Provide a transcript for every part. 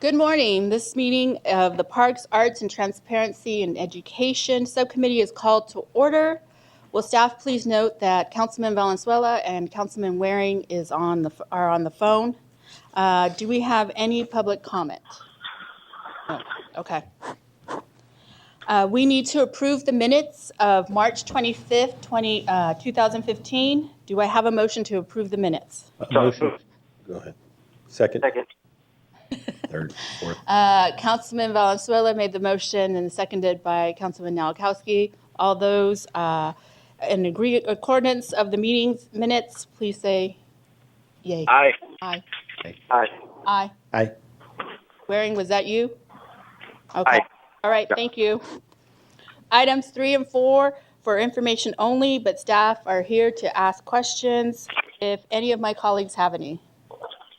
Good morning. This meeting of the Parks, Arts, and Transparency and Education Subcommittee is called to order. Will staff please note that Councilman Valenzuela and Councilman Waring are on the phone. Do we have any public comment? No. Okay. We need to approve the minutes of March 25th, 2015. Do I have a motion to approve the minutes? Motion. Go ahead. Second. Third. Fourth. Councilman Valenzuela made the motion and seconded by Councilman Nowakowski. All those in accordance of the meeting's minutes, please say yay. Aye. Aye. Aye. Aye. Aye. Waring, was that you? Okay. Aye. All right, thank you. Items 3 and 4 for information only, but staff are here to ask questions if any of my colleagues have any.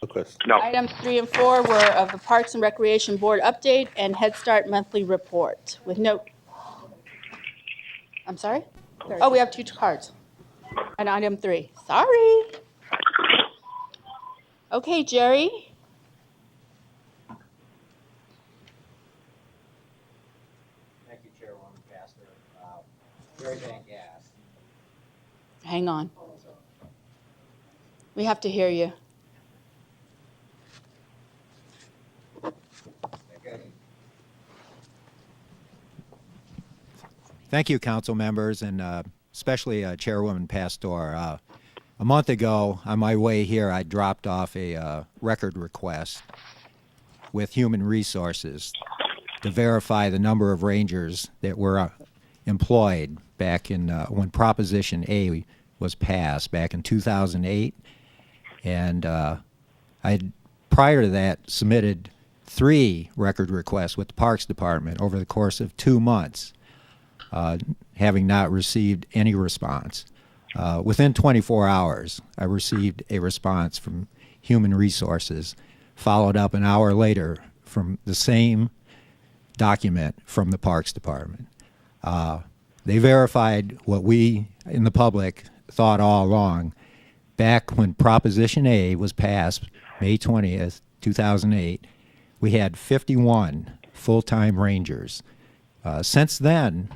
No question. No. Items 3 and 4 were of the Parks and Recreation Board update and Head Start monthly report with no. I'm sorry? Oh, we have 2 cards. And item 3. Sorry. Okay, Jerry. Thank you, Chairwoman Pastor. Jerry Van Gass. Hang on. We have to hear you. Thank you, council members, and especially Chairwoman Pastor. A month ago, on my way here, I dropped off a record request with Human Resources to verify the number of rangers that were employed back in when Proposition A was passed back in 2008. And I had, prior to that, submitted 3 record requests with the Parks Department over the course of 2 months. Having not received any response. Within 24 hours, I received a response from Human Resources, followed up an hour later from the same document from the Parks Department. They verified what we in the public thought all along. Back when Proposition A was passed, May 20th, 2008, we had 51 full-time rangers. Since then,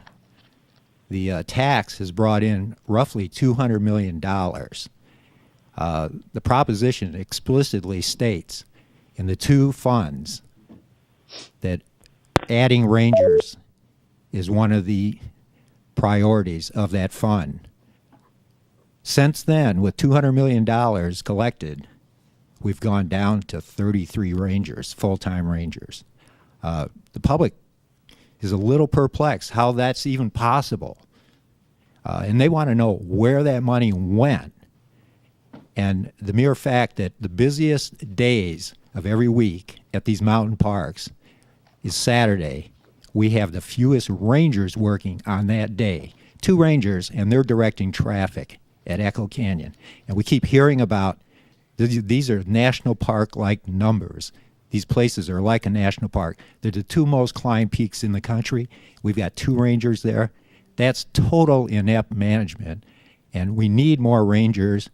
the tax has brought in roughly $200 million. The proposition explicitly states in the 2 funds that adding rangers is one of the priorities of that fund. Since then, with $200 million collected, we've gone down to 33 rangers, full-time rangers. The public is a little perplexed how that's even possible. And they want to know where that money went. And the mere fact that the busiest days of every week at these mountain parks is Saturday, we have the fewest rangers working on that day. 2 rangers, and they're directing traffic at Echo Canyon. And we keep hearing about these are national park-like numbers. These places are like a national park. They're the 2 most climbed peaks in the country. We've got 2 rangers there. That's total inept management. And we need more rangers.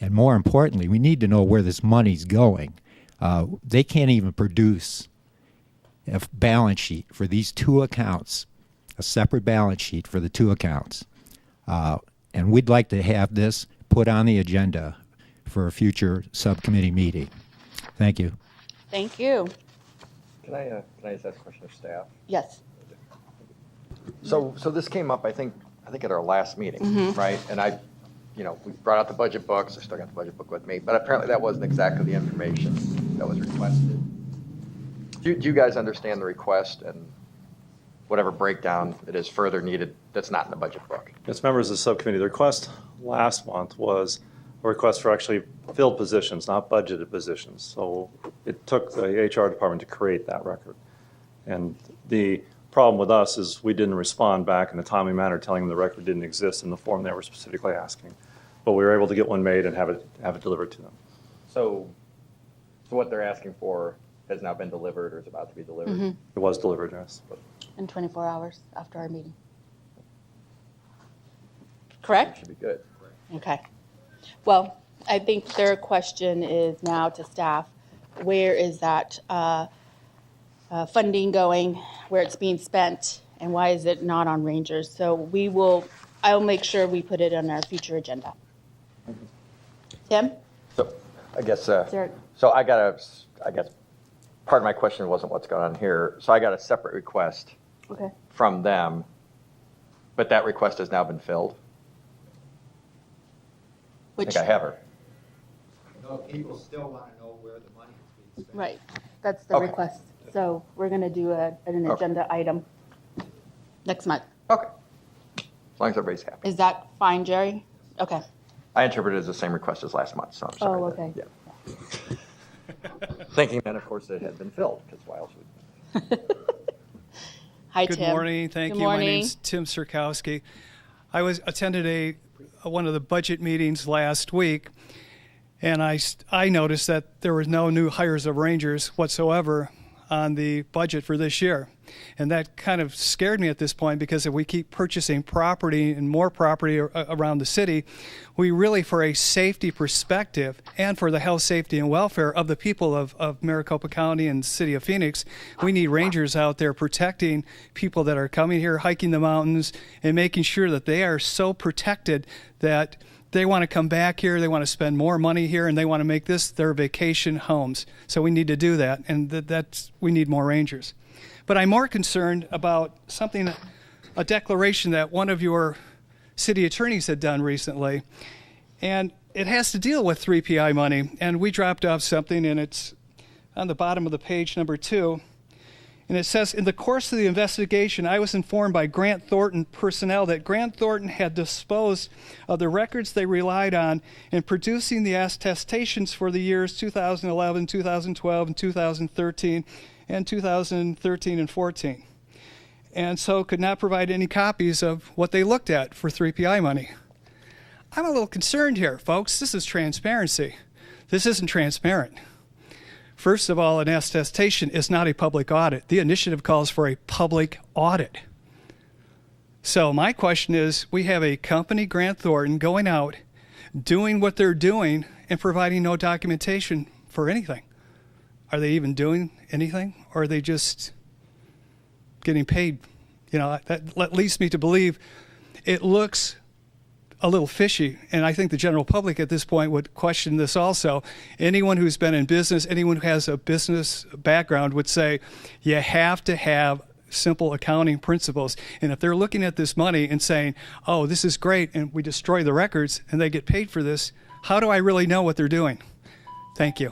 And more importantly, we need to know where this money's going. They can't even produce a balance sheet for these 2 accounts, a separate balance sheet for the 2 accounts. And we'd like to have this put on the agenda for a future subcommittee meeting. Thank you. Thank you. Can I just ask a question of staff? Yes. So this came up, I think at our last meeting, right? And we brought out the budget books. I still got the budget book with me, but apparently that wasn't exactly the information that was requested. Do you guys understand the request and whatever breakdown it is further needed that's not in the budget book? Yes, members of the subcommittee, the request last month was a request for actually filled positions, not budgeted positions. So it took the HR department to create that record. And the problem with us is we didn't respond back in a timely manner telling them the record didn't exist in the form they were specifically asking. But we were able to get one made and have it delivered to them. So what they're asking for has now been delivered or is about to be delivered? It was delivered, yes. In 24 hours after our meeting. Correct? Should be good. Okay. Well, I think their question is now to staff, where is that funding going, where it's being spent, and why is it not on Rangers? So I'll make sure we put it on our future agenda. Tim? So I guess, there- so I guess part of my question wasn't what's going on here. So I got a separate request Okay. from them, but that request has now been filled. I Which, think I have her. No, people still want to know where the money is being spent. right, that's the Okay. request. So we're going to do an Okay. agenda item next month. Okay. As long as everybody's happy. Is that fine, Jerry? Okay. I interpreted it as the same request as last month, so I'm sorry. Oh, that- okay. Yeah. Thinking then, of course, it had been filled, because why else would? Hi, Good Tim. morning, thank Good you. My morning. name's Tim Sirkowski. I attended one of the budget meetings last week, and I noticed that there was no new hires of rangers whatsoever on the budget for this year. And that kind of scared me at this point, because if we keep purchasing property and more property around the city, we really, for a safety perspective and for the health, safety, and welfare of the people of Maricopa County and the city of Phoenix, we need rangers out there protecting people that are coming here, hiking the mountains, and making sure that they are so protected that they want to come back here, they want to spend more money here, and they want to make this their vacation homes. So we need to do that, and we need more rangers. But I'm more concerned about a declaration that one of your city attorneys had done recently, and it has to deal with 3PI money. And we dropped off something, and it's on the bottom of the page, number 2. And it says, in the course of the investigation, I was informed by Grant Thornton personnel that Grant Thornton had disposed of the records they relied on in producing the attestations for the years 2011, 2012, and 2013, and 2013 and 14. And so could not provide any copies of what they looked at for 3PI money. I'm a little concerned here, folks. This is transparency. This isn't transparent. First of all, an attestation is not a public audit. The initiative calls for a public audit. So my question is, we have a company, Grant Thornton, going out, doing what they're doing, and providing no documentation for anything. Are they even doing anything, or are they just getting paid? You know, that leads me to believe it looks a little fishy, and I think the general public at this point would question this also. Anyone who's been in business, anyone who has a business background would say you have to have simple accounting principles. And if they're looking at this money and saying, oh, this is great, and we destroy the records and they get paid for this, how do I really know what they're doing? Thank you.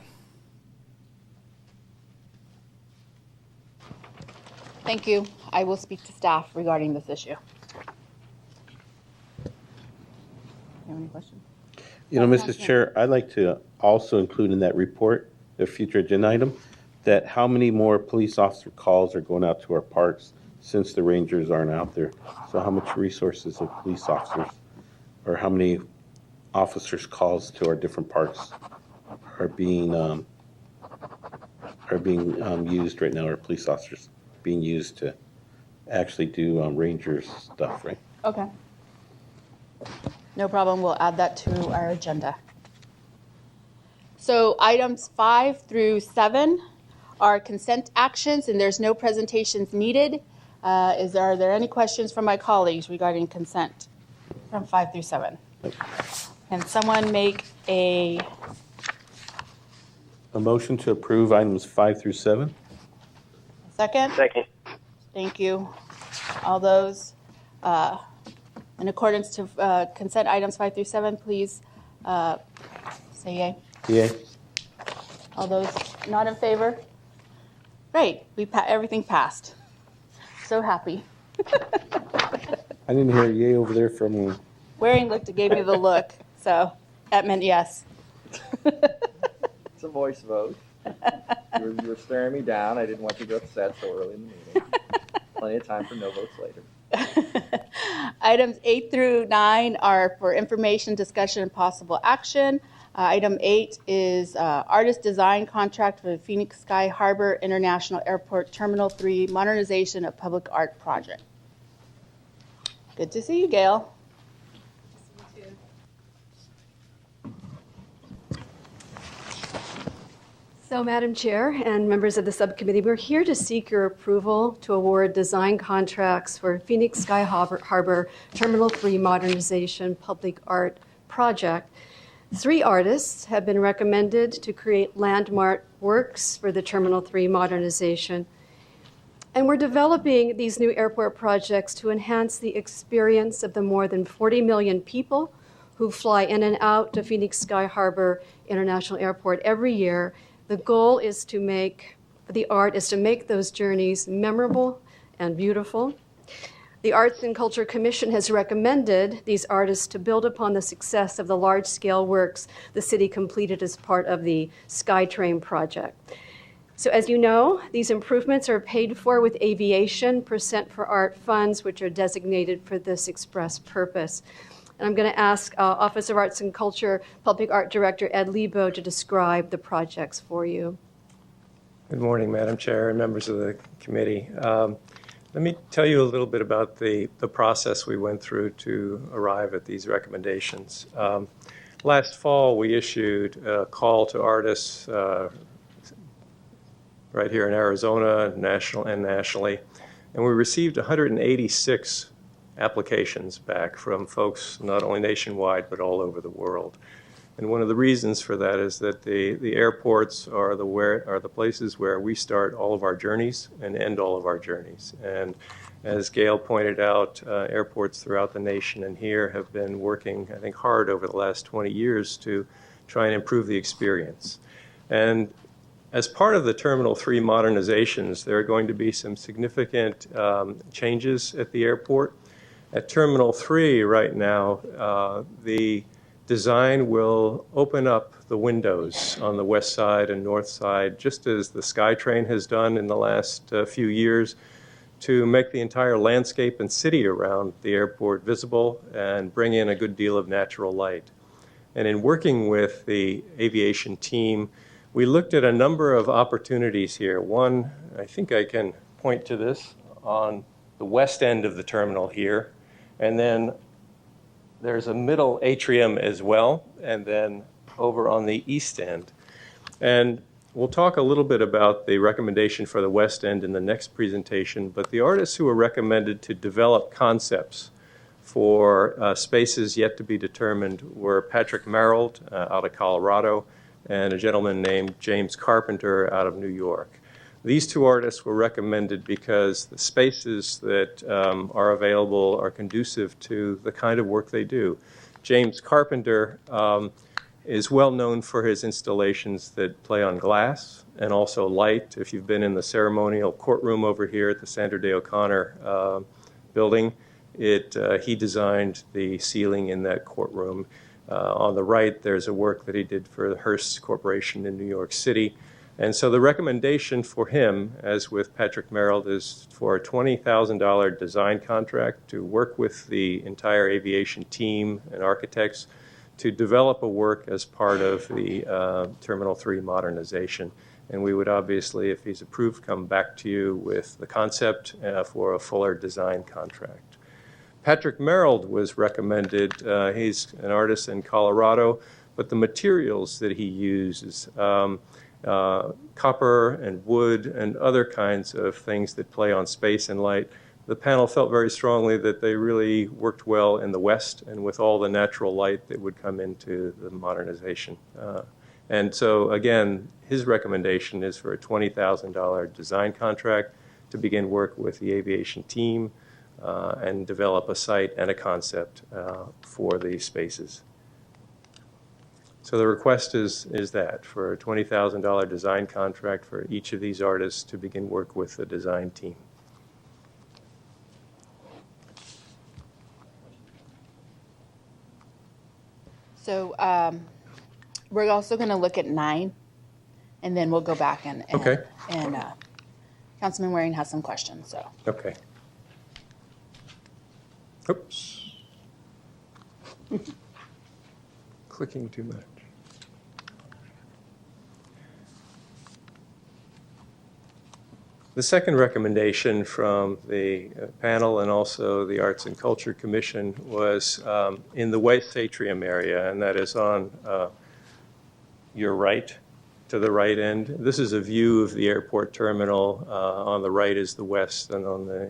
Thank you. I will speak to staff regarding this issue. You have any questions? You know, Mrs. Chair, I'd like to also include in that report, the future agenda item, that how many more police officer calls are going out to our parks since the rangers aren't out there? So how much resources of police officers, or how many officers' calls to our different parks are being used right now, or police officers being used to actually do rangers stuff, right? Okay. No problem. We'll add that to our agenda. So items 5 through 7 are consent actions, and there's no presentations needed. Are there any questions from my colleagues regarding consent from 5 through 7? Can someone make a motion to approve items 5 through 7? second? Second. Thank you. All those in accordance to consent items 5 through 7, please say yay. Yay. All those not in favor? Great, everything passed. So happy. I didn't hear a yay over there from Waring gave me the look, so that meant yes. It's a voice vote. You were staring me down. I didn't want you to get upset so early in the meeting. Plenty of time for no votes later. Items 8 through 9 are for information, discussion, and possible action. Item 8 is artist design contract for the Phoenix Sky Harbor International Airport Terminal 3 modernization of public art project. Good to see you, Gail. So, Madam Chair and members of the subcommittee, we're here to seek your approval to award design contracts for Phoenix Sky Harbor Terminal 3 Modernization Public Art Project. 3 artists have been recommended to create landmark works for the Terminal 3 modernization. And we're developing these new airport projects to enhance the experience of the more than 40 million people who fly in and out to Phoenix Sky Harbor International Airport every year. The goal is to make those journeys memorable and beautiful. The Arts and Culture Commission has recommended these artists to build upon the success of the large-scale works the city completed as part of the SkyTrain project. So as you know, these improvements are paid for with aviation percent for art funds, which are designated for this express purpose. And I'm going to ask Office of Arts and Culture Public Art Director Ed Lebo to describe the projects for you. Good morning, Madam Chair and members of the committee. Let me tell you a little bit about the process we went through to arrive at these recommendations. Last fall, we issued a call to artists right here in Arizona, nationally, and we received 186 applications back from folks not only nationwide but all over the world. And one of the reasons for that is that the airports are the places where we start all of our journeys and end all of our journeys. And as Gail pointed out, airports throughout the nation and here have been working, I think, hard over the last 20 years to try and improve the experience. And as part of the Terminal 3 modernizations, there are going to be some significant changes at the airport. At Terminal 3 right now, the design will open up the windows on the west side and north side, just as the SkyTrain has done in the last few years, to make the entire landscape and city around the airport visible and bring in a good deal of natural light. And in working with the aviation team, we looked at a number of opportunities here. One, I think I can point to this, on the west end of the terminal here. And then there's a middle atrium as well, and then over on the east end. And we'll talk a little bit about the recommendation for the west end in the next presentation, but the artists who were recommended to develop concepts for spaces yet to be determined were Patrick Merrill out of Colorado and a gentleman named James Carpenter out of New York. These 2 artists were recommended because the spaces that are available are conducive to the kind of work they do. James Carpenter is well known for his installations that play on glass and also light. If you've been in the ceremonial courtroom over here at the Sandra Day O'Connor building, he designed the ceiling in that courtroom. On the right, there's a work that he did for the Hearst Corporation in New York City. And so the recommendation for him, as with Patrick Merrill, is for a $20,000 design contract to work with the entire aviation team and architects to develop a work as part of the Terminal 3 modernization. And we would obviously, if he's approved, come back to you with the concept for a fuller design contract. Patrick Merrill was recommended. He's an artist in Colorado, but the materials that he uses, copper and wood and other kinds of things that play on space and light, the panel felt very strongly that they really worked well in the West and with all the natural light that would come into the modernization. And so, again, his recommendation is for a $20,000 design contract to begin work with the aviation team and develop a site and a concept for these spaces. So the request is that for a $20,000 design contract for each of these artists to begin work with the design team. So we're also going to look at 9, and then we'll go back and Okay. And Councilman Waring has some questions. So Okay. Oops. Clicking too much. The second recommendation from the panel and also the Arts and Culture Commission was in the West Atrium area, and that is on your right. to the right end. This is a view of the airport terminal. On the right is the west, and on the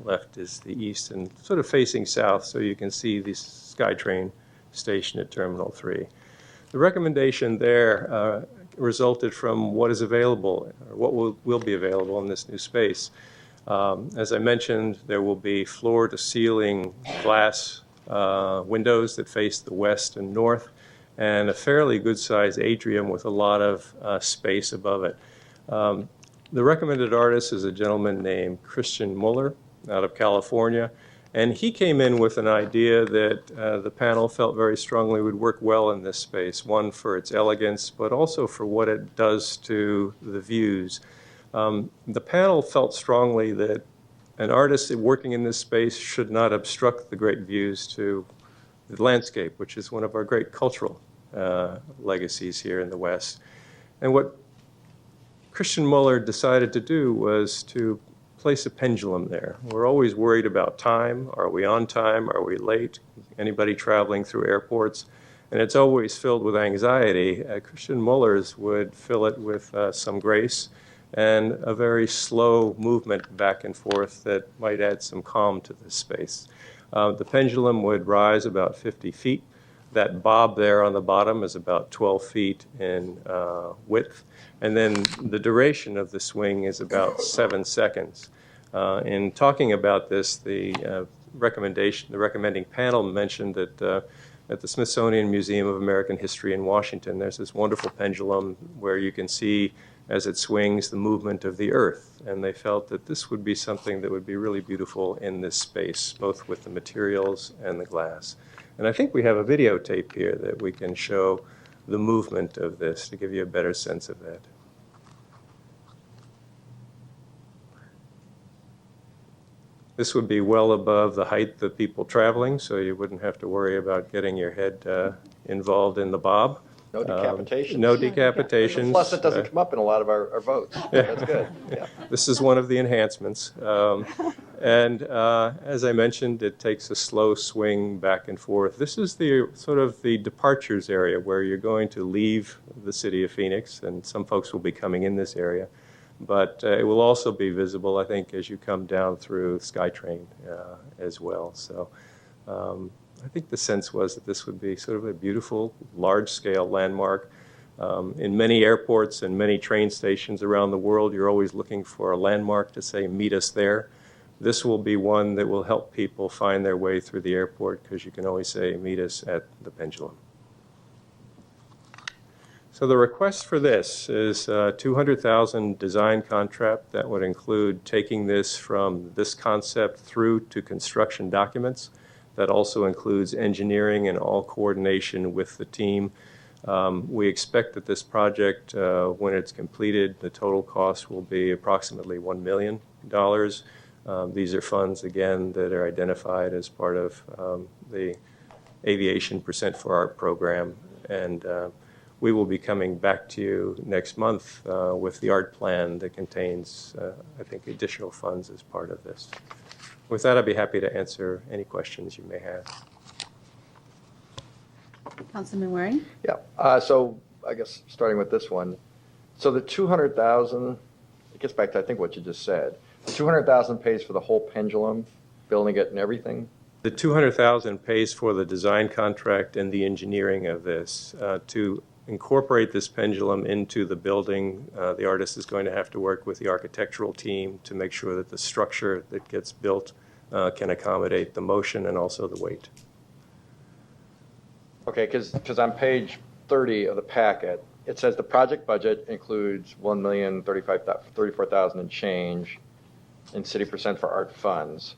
left is the east, and sort of facing south, so you can see the SkyTrain station at Terminal 3. The recommendation there resulted from what is available, or what will be available in this new space. As I mentioned, there will be floor-to-ceiling glass windows that face the west and north, and a fairly good-sized atrium with a lot of space above it. The recommended artist is a gentleman named Christian Muller out of California, and he came in with an idea that the panel felt very strongly would work well in this space, one for its elegance, but also for what it does to the views. The panel felt strongly that an artist working in this space should not obstruct the great views to the landscape, which is one of our great cultural legacies here in the West. And what Christian Muller decided to do was to place a pendulum there. We're always worried about time. Are we on time? Are we late? Anybody traveling through airports? And it's always filled with anxiety. Christian Muller's would fill it with some grace and a very slow movement back and forth that might add some calm to this space. The pendulum would rise about 50 feet. That bob there on the bottom is about 12 feet in width, and then the duration of the swing is about 7 seconds. In talking about this, the recommending panel mentioned that at the Smithsonian Museum of American History in Washington, there's this wonderful pendulum where you can see, as it swings, the movement of the earth, and they felt that this would be something that would be really beautiful in this space, both with the materials and the glass. And I think we have a videotape here that we can show the movement of this to give you a better sense of that. This would be well above the height of people traveling, so you wouldn't have to worry about getting your head involved in the bob. No decapitations. No decapitations. Plus, it doesn't come up in a lot of our votes. That's good. Yeah. This is one of the enhancements. And as I mentioned, it takes a slow swing back and forth. This is the sort of the departures area where you're going to leave the city of Phoenix, and some folks will be coming in this area. But it will also be visible, I think, as you come down through SkyTrain as well. So I think the sense was that this would be sort of a beautiful, large-scale landmark. In many airports and many train stations around the world, you're always looking for a landmark to say, meet us there. This will be one that will help people find their way through the airport, because you can always say, meet us at the Pendulum. So the request for this is a $200,000 design contract that would include taking this from this concept through to construction documents. That also includes engineering and all coordination with the team. We expect that this project, when it's completed, the total cost will be approximately $1 million. These are funds, again, that are identified as part of the Aviation Percent for Art program. And we will be coming back to you next month with the art plan that contains, I think, additional funds as part of this. With that, I'd be happy to answer any questions you may have. Councilman Waring? Yeah. So I guess starting with this one, so the 200,000, it gets back to I think what you just said. The 200,000 pays for the whole pendulum, building it and everything. The 200,000 pays for the design contract and the engineering of this. To incorporate this pendulum into the building, the artist is going to have to work with the architectural team to make sure that the structure that gets built can accommodate the motion and also the weight. Okay, because on page 30 of the packet, it says the project budget includes $1,034,000 and change in City Percent for Art funds.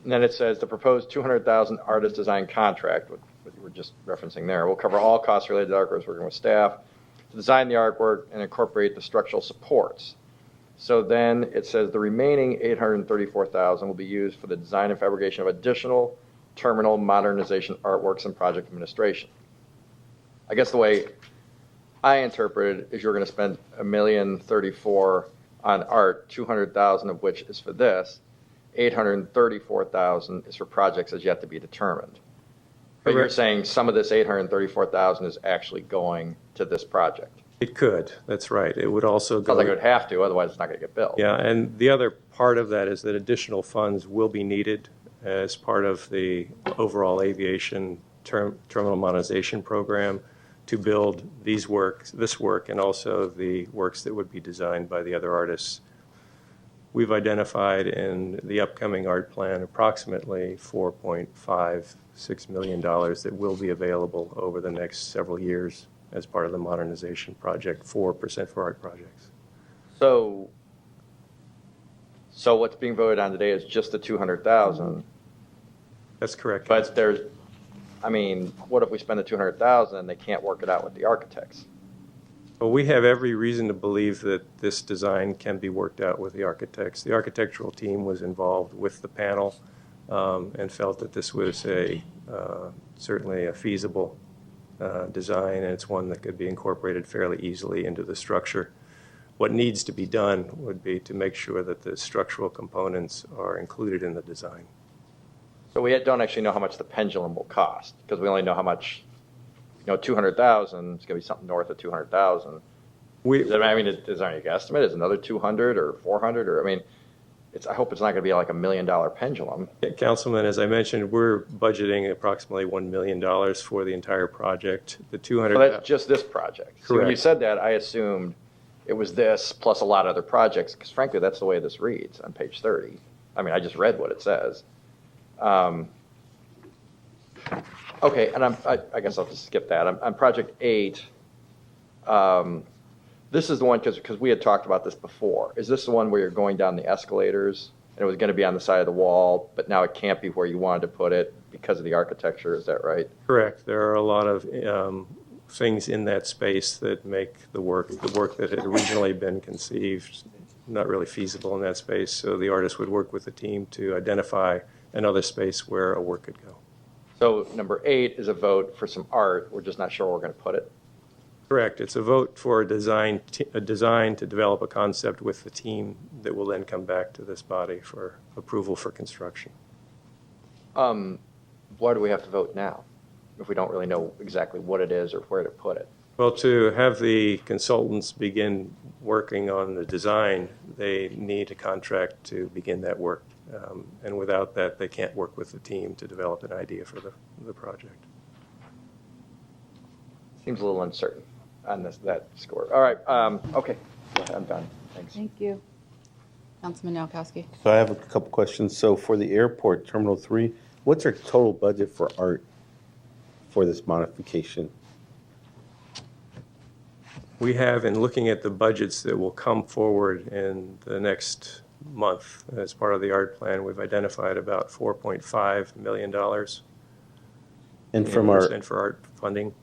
And then it says the proposed $200,000 artist design contract, what you were just referencing there, will cover all costs related to artworks working with staff to design the artwork and incorporate the structural supports. So then it says the remaining $834,000 will be used for the design and fabrication of additional terminal modernization artworks and project administration. I guess the way I interpret it is you're going to spend $1,034,000 on art, $200,000 of which is for this, $834,000 is for projects as yet to be determined. But you're saying some of this $834,000 is actually going to this project. It could, that's right. It would also go. Sounds like it would have to, otherwise it's not going to get built. Yeah, and the other part of that is that additional funds will be needed as part of the overall aviation terminal modernization program to build this work, and also the works that would be designed by the other artists. We've identified in the upcoming art plan approximately $4.56 million that will be available over the next several years as part of the modernization project, 4% for art projects. So what's being voted on today is just the 200,000. That's correct. But there's, I mean, what if we spend the 200,000 and they can't work it out with the architects? Well, we have every reason to believe that this design can be worked out with the architects. The architectural team was involved with the panel and felt that this was certainly a feasible design, and it's one that could be incorporated fairly easily into the structure. What needs to be done would be to make sure that the structural components are included in the design. So we don't actually know how much the pendulum will cost, because we only know how much, 200,000, it's going to be something north of 200,000. Is there any guesstimate? Is it another 200 or 400? Or, I hope it's not going to be like $1 million pendulum. Councilman, as I mentioned, we're budgeting approximately $1 million for the entire project. The 200. So that's just this project. So when you Correct. said that, I assumed it was this plus a lot of other projects, because frankly, that's the way this reads on page 30. I just read what it says. Okay, and I guess I'll just skip that. On project 8, this is the one, because we had talked about this before. Is this the one where you're going down the escalators, and it was going to be on the side of the wall, but now it can't be where you wanted to put it because of the architecture? Is that right? Correct. There are a lot of things in that space that make the work that had originally been conceived not really feasible in that space. So the artist would work with the team to identify another space where a work could go. So number 8 is a vote for some art. We're just not sure where we're going to put it. Correct. It's a vote for a design to develop a concept with the team that will then come back to this body for approval for construction. Why do we have to vote now if we don't really know exactly what it is or where to put it? Well, to have the consultants begin working on the design, they need a contract to begin that work. And without that, they can't work with the team to develop an idea for the project. Seems a little uncertain on that score. All right, okay, go ahead, I'm done. Thanks. Thank you. Councilman Nowakowski. So I have a couple questions. So for the airport, Terminal 3, what's our total budget for art for this modification? We have, in looking at the budgets that will come forward in the next month as part of the art plan, we've identified about $4.5 million. And for art funding.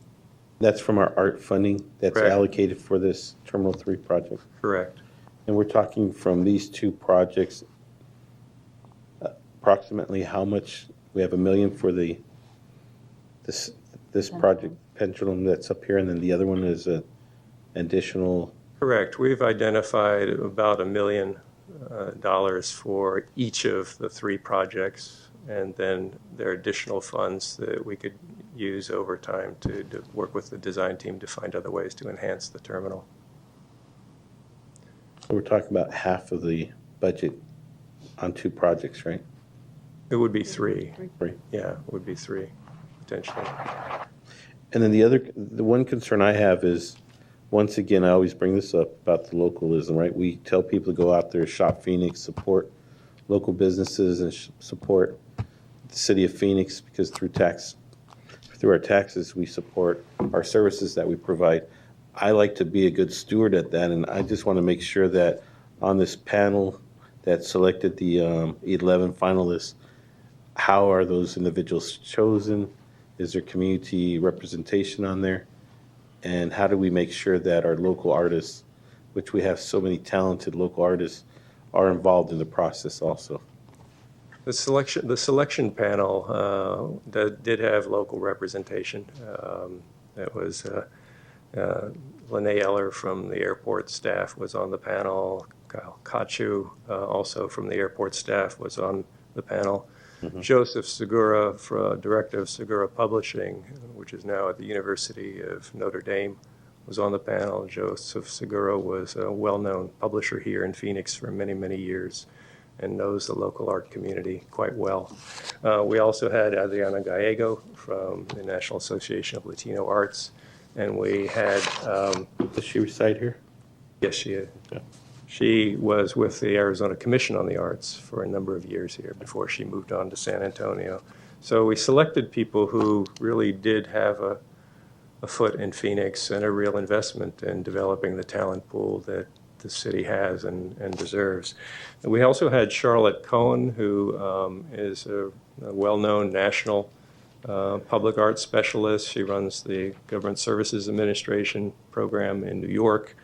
that's from our art funding that's Correct. allocated for this Terminal 3 project? Correct. And we're talking from these two projects, approximately how much? We have $1 million for this project, Pendulum, that's up here, and then the other one is an additional. Correct. We've identified about $1 million for each of the 3 projects, and then there are additional funds that we could use over time to work with the design team to find other ways to enhance the terminal. We're talking about half of the budget on 2 projects, right? It would be 3. 3. Yeah, it would be 3, potentially. And then the one concern I have is, once again, I always bring this up about the localism, right? We tell people to go out there, shop Phoenix, support local businesses, and support the city of Phoenix, because through our taxes, we support our services that we provide. I like to be a good steward at that, and I just want to make sure that on this panel that selected the 11 finalists, how are those individuals chosen? Is there community representation on there? And how do we make sure that our local artists, which we have so many talented local artists, are involved in the process also? The selection panel that did have local representation. That was Lene Eller from the airport staff was on the panel. Kyle Kachu, also from the airport staff, was on the panel. Mm-hmm. Joseph Segura, director of Segura Publishing, which is now at the University of Notre Dame, was on the panel. Joseph Seguro was a well-known publisher here in Phoenix for many, many years and knows the local art community quite well. We also had Adriana Gallego from the National Association of Latino Arts, and we had... Does she reside here? Yes, she is. Yeah. She was with the Arizona Commission on the Arts for a number of years here before she moved on to San Antonio. So we selected people who really did have a foot in Phoenix and a real investment in developing the talent pool that the city has and deserves. And we also had Charlotte Cohen, who is a well-known national public art specialist. She runs the Government Services Administration program in New York,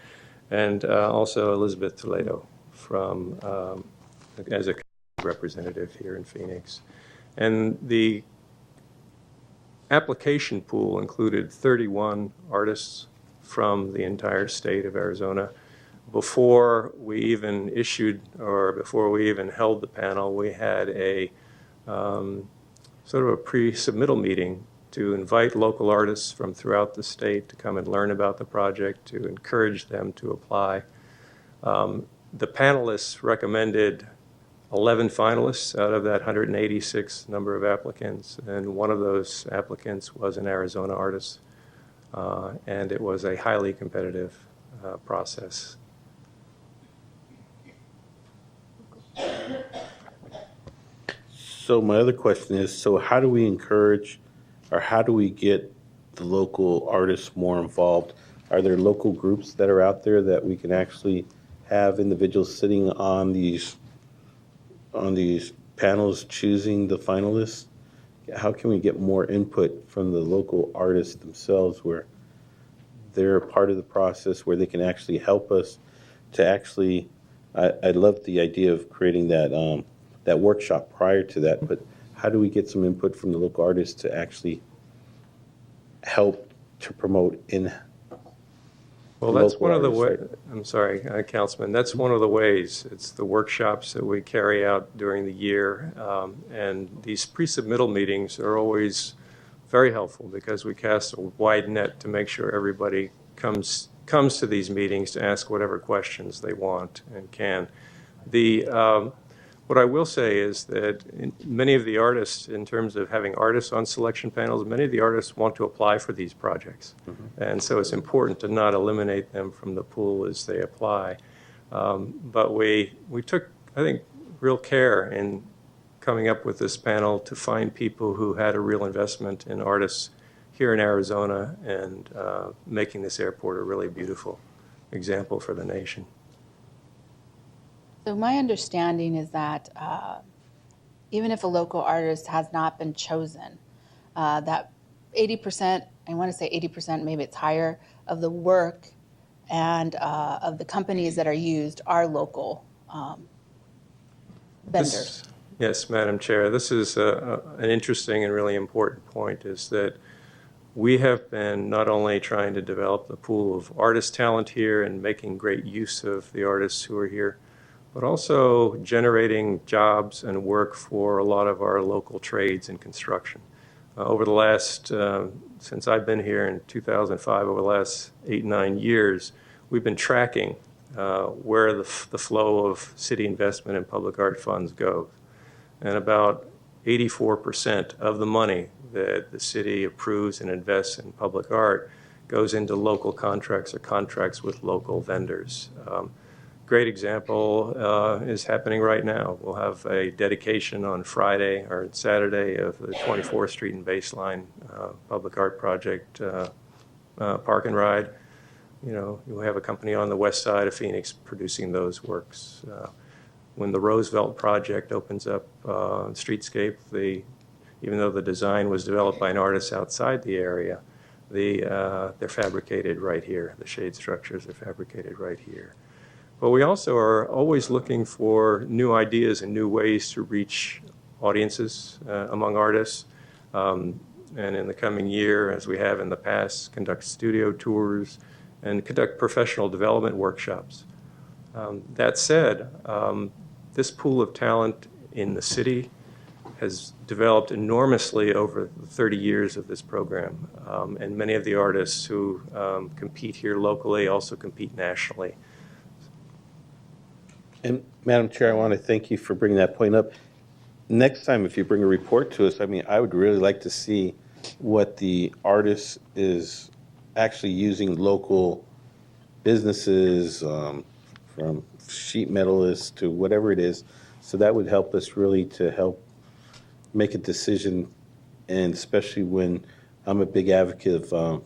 and also Elizabeth Toledo from as a representative here in Phoenix. And the application pool included 31 artists from the entire state of Arizona. Before we even issued, or before we even held the panel, we had a sort of a pre-submittal meeting to invite local artists from throughout the state to come and learn about the project, to encourage them to apply. The panelists recommended 11 finalists out of that 186 number of applicants, and one of those applicants was an Arizona artist, and it was a highly competitive process. So my other question is, so how do we encourage, or how do we get the local artists more involved? Are there local groups that are out there that we can actually have individuals sitting on these panels choosing the finalists? How can we get more input from the local artists themselves, where they're a part of the process, where they can actually help us to actually, I love the idea of creating that that workshop prior to that, but how do we get some input from the local artists to actually help to promote in? Well, that's local one of the artists, ways, I'm sorry, Councilman, that's one of the ways. It's the workshops that we carry out during the year. And these pre-submittal meetings are always very helpful because we cast a wide net to make sure everybody comes to these meetings to ask whatever questions they want and can. What I will say is that many of the artists, in terms of having artists on selection panels, many of the artists want to apply for these projects. Mm-hmm. And so it's important to not eliminate them from the pool as they apply. But we took, I think, real care in coming up with this panel to find people who had a real investment in artists here in Arizona and making this airport a really beautiful example for the nation. So my understanding is that even if a local artist has not been chosen, that 80%, I want to say 80%, maybe it's higher, of the work and of the companies that are used are local vendors. Yes, Madam Chair. This is an interesting and really important point, is that we have been not only trying to develop the pool of artist talent here and making great use of the artists who are here, but also generating jobs and work for a lot of our local trades and construction. Over the last, since I've been here in 2005, over the last 8-9 years, we've been tracking where the flow of city investment in public art funds goes. And about 84% of the money that the city approves and invests in public art goes into local contracts or contracts with local vendors. Great example is happening right now. We'll have a dedication on Friday or Saturday of the 24th Street and Baseline public art project park and ride. You know, you'll have a company on the west side of Phoenix producing those works. When the Roosevelt project opens up streetscape, even though the design was developed by an artist outside the area, they're fabricated right here. The shade structures are fabricated right here. But we also are always looking for new ideas and new ways to reach audiences among artists. And in the coming year, as we have in the past, conduct studio tours and conduct professional development workshops. That said, this pool of talent in the city has developed enormously over the 30 years of this program. And many of the artists who compete here locally also compete nationally. And Madam Chair, I want to thank you for bringing that point up. Next time, if you bring a report to us, I mean, I would really like to see what the artist is actually using local businesses, from sheet metalists to whatever it is. So that would help us really to help make a decision, and especially when I'm a big advocate of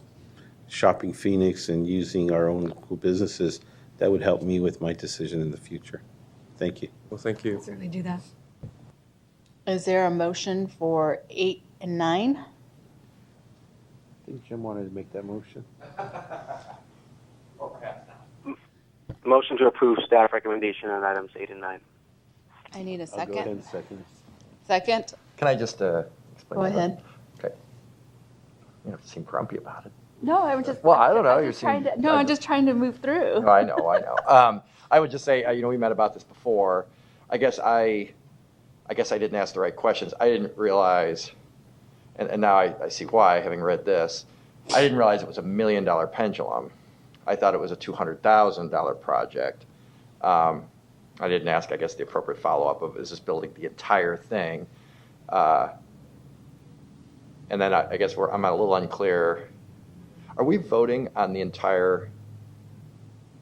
shopping Phoenix and using our own local businesses, that would help me with my decision in the future. Thank you. Well, thank you. Certainly do that. Is there a motion for 8 and 9? I think Jim wanted to make that motion. Motion to approve staff recommendation on items 8 and 9. I need a I'll go ahead second. and second. Second? Can I just explain? Go that? ahead. Okay. You don't seem grumpy about it. No, I was just. Well, I don't know. I'm You just trying seem- to, no, I'm just trying to move through. No, I know. I would just say, we met about this before. I guess I didn't ask the right questions. I didn't realize, and now I see why, having read this. I didn't realize it was $1 million pendulum. I thought it was a $200,000 project. I didn't ask, I guess, the appropriate follow-up of, is this building the entire thing? And then I guess I'm a little unclear. Are we voting on the entire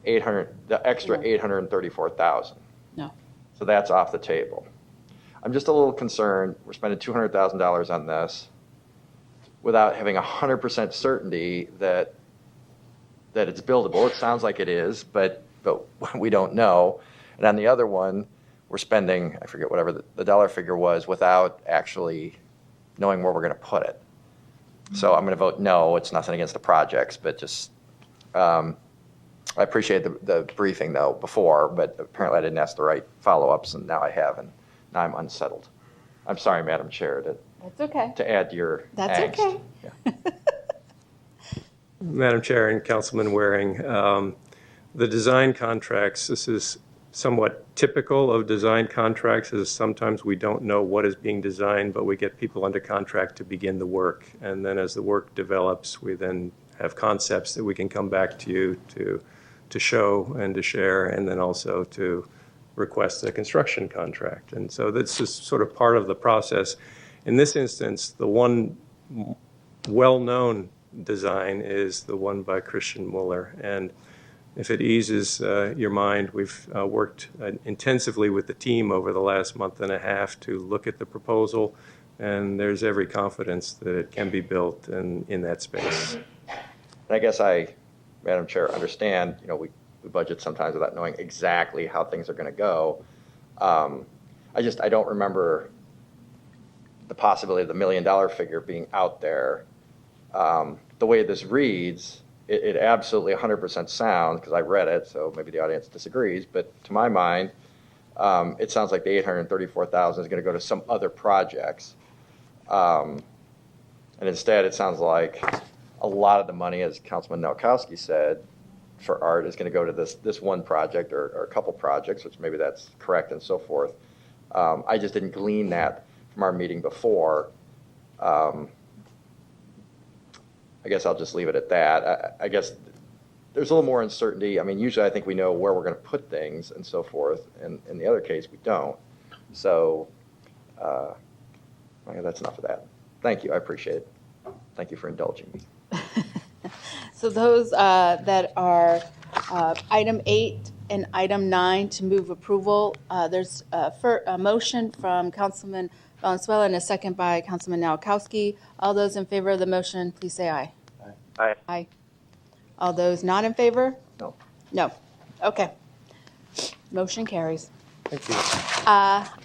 the extra No. 834,000? No. So that's off the table. I'm just a little concerned. We're spending $200,000 on this without having 100% certainty that it's buildable. It sounds like it is, but we don't know. And on the other one, we're spending, I forget whatever the dollar figure was, without actually knowing where we're going to put it. So I'm going to vote no. It's nothing against the projects, but just I appreciate the briefing, though, before, but apparently I didn't ask the right follow-ups, and now I have, and now I'm unsettled. I'm sorry, Madam Chair, That's okay. to add to your That's angst. okay. Yeah. Madam Chair and Councilman Waring, the design contracts, this is somewhat typical of design contracts, is sometimes we don't know what is being designed, but we get people under contract to begin the work. And then as the work develops, we then have concepts that we can come back to you to show and to share, and then also to request a construction contract. And so this is sort of part of the process. In this instance, the one well-known design is the one by Christian Muller. And if it eases your mind, we've worked intensively with the team over the last month and a half to look at the proposal, and there's every confidence that it can be built in that space. And I guess Madam Chair, understand, we budget sometimes without knowing exactly how things are going to go. I don't remember the possibility of the $1 million figure being out there. The way this reads, it absolutely 100% sounds, because I read it, so maybe the audience disagrees, but to my mind, it sounds like the $834,000 is going to go to some other projects. And instead, it sounds like a lot of the money, as Councilman Nowakowski said, for art is going to go to this one project or a couple projects, which maybe that's correct and so forth. I just didn't glean that from our meeting before. I guess I'll just leave it at that. I guess there's a little more uncertainty. I mean, usually I think we know where we're going to put things and so forth. And in the other case, we don't. So that's enough of that. Thank you. I appreciate it. Thank you for indulging me. So those that are item 8 and item 9 to move approval, there's a motion from Councilman Valenzuela and a second by Councilman Nowakowski. All those in favor of the motion, please say aye. Aye. Aye. All those not in favor? No. No. Okay. Motion carries. Thank you.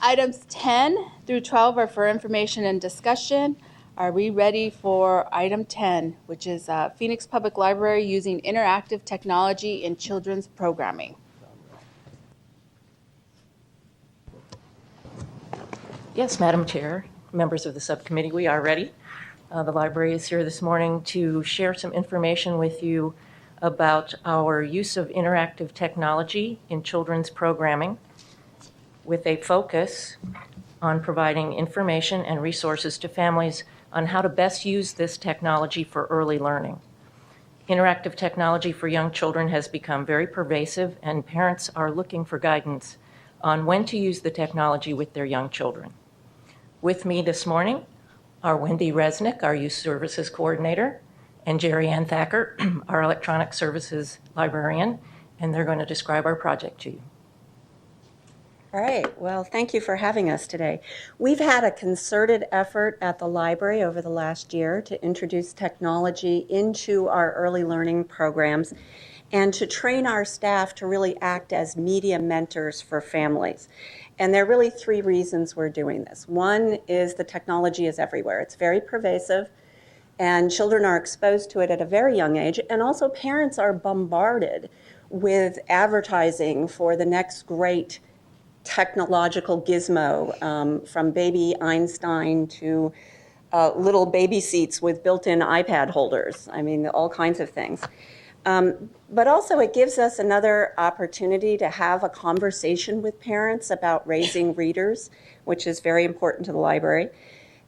Items 10 through 12 are for information and discussion. Are we ready for item 10, which is Phoenix Public Library using interactive technology in children's programming? Yes, Madam Chair, members of the subcommittee, we are ready. The library is here this morning to share some information with you about our use of interactive technology in children's programming with a focus on providing information and resources to families on how to best use this technology for early learning. Interactive technology for young children has become very pervasive, and parents are looking for guidance on when to use the technology with their young children. With me this morning are Wendy Resnick, our Youth Services Coordinator, and Jerry Ann Thacker, our Electronic Services Librarian, and they're going to describe our project to you. All right. Well, thank you for having us today. We've had a concerted effort at the library over the last year to introduce technology into our early learning programs and to train our staff to really act as media mentors for families. And there are really three reasons we're doing this. One is the technology is everywhere. It's very pervasive, and children are exposed to it at a very young age, and also parents are bombarded with advertising for the next great technological gizmo, from baby Einstein to little baby seats with built-in iPad holders. I mean, all kinds of things. But also it gives us another opportunity to have a conversation with parents about raising readers, which is very important to the library.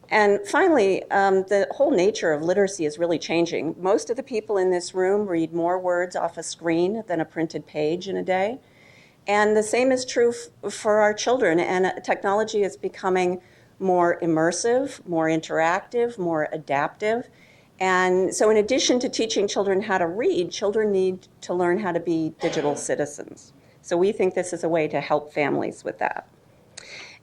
And finally, the whole nature of literacy is really changing. Most of the people in this room read more words off a screen than a printed page in a day. And the same is true for our children, and technology is becoming more immersive, more interactive, more adaptive. And so in addition to teaching children how to read, children need to learn how to be digital citizens. So we think this is a way to help families with that.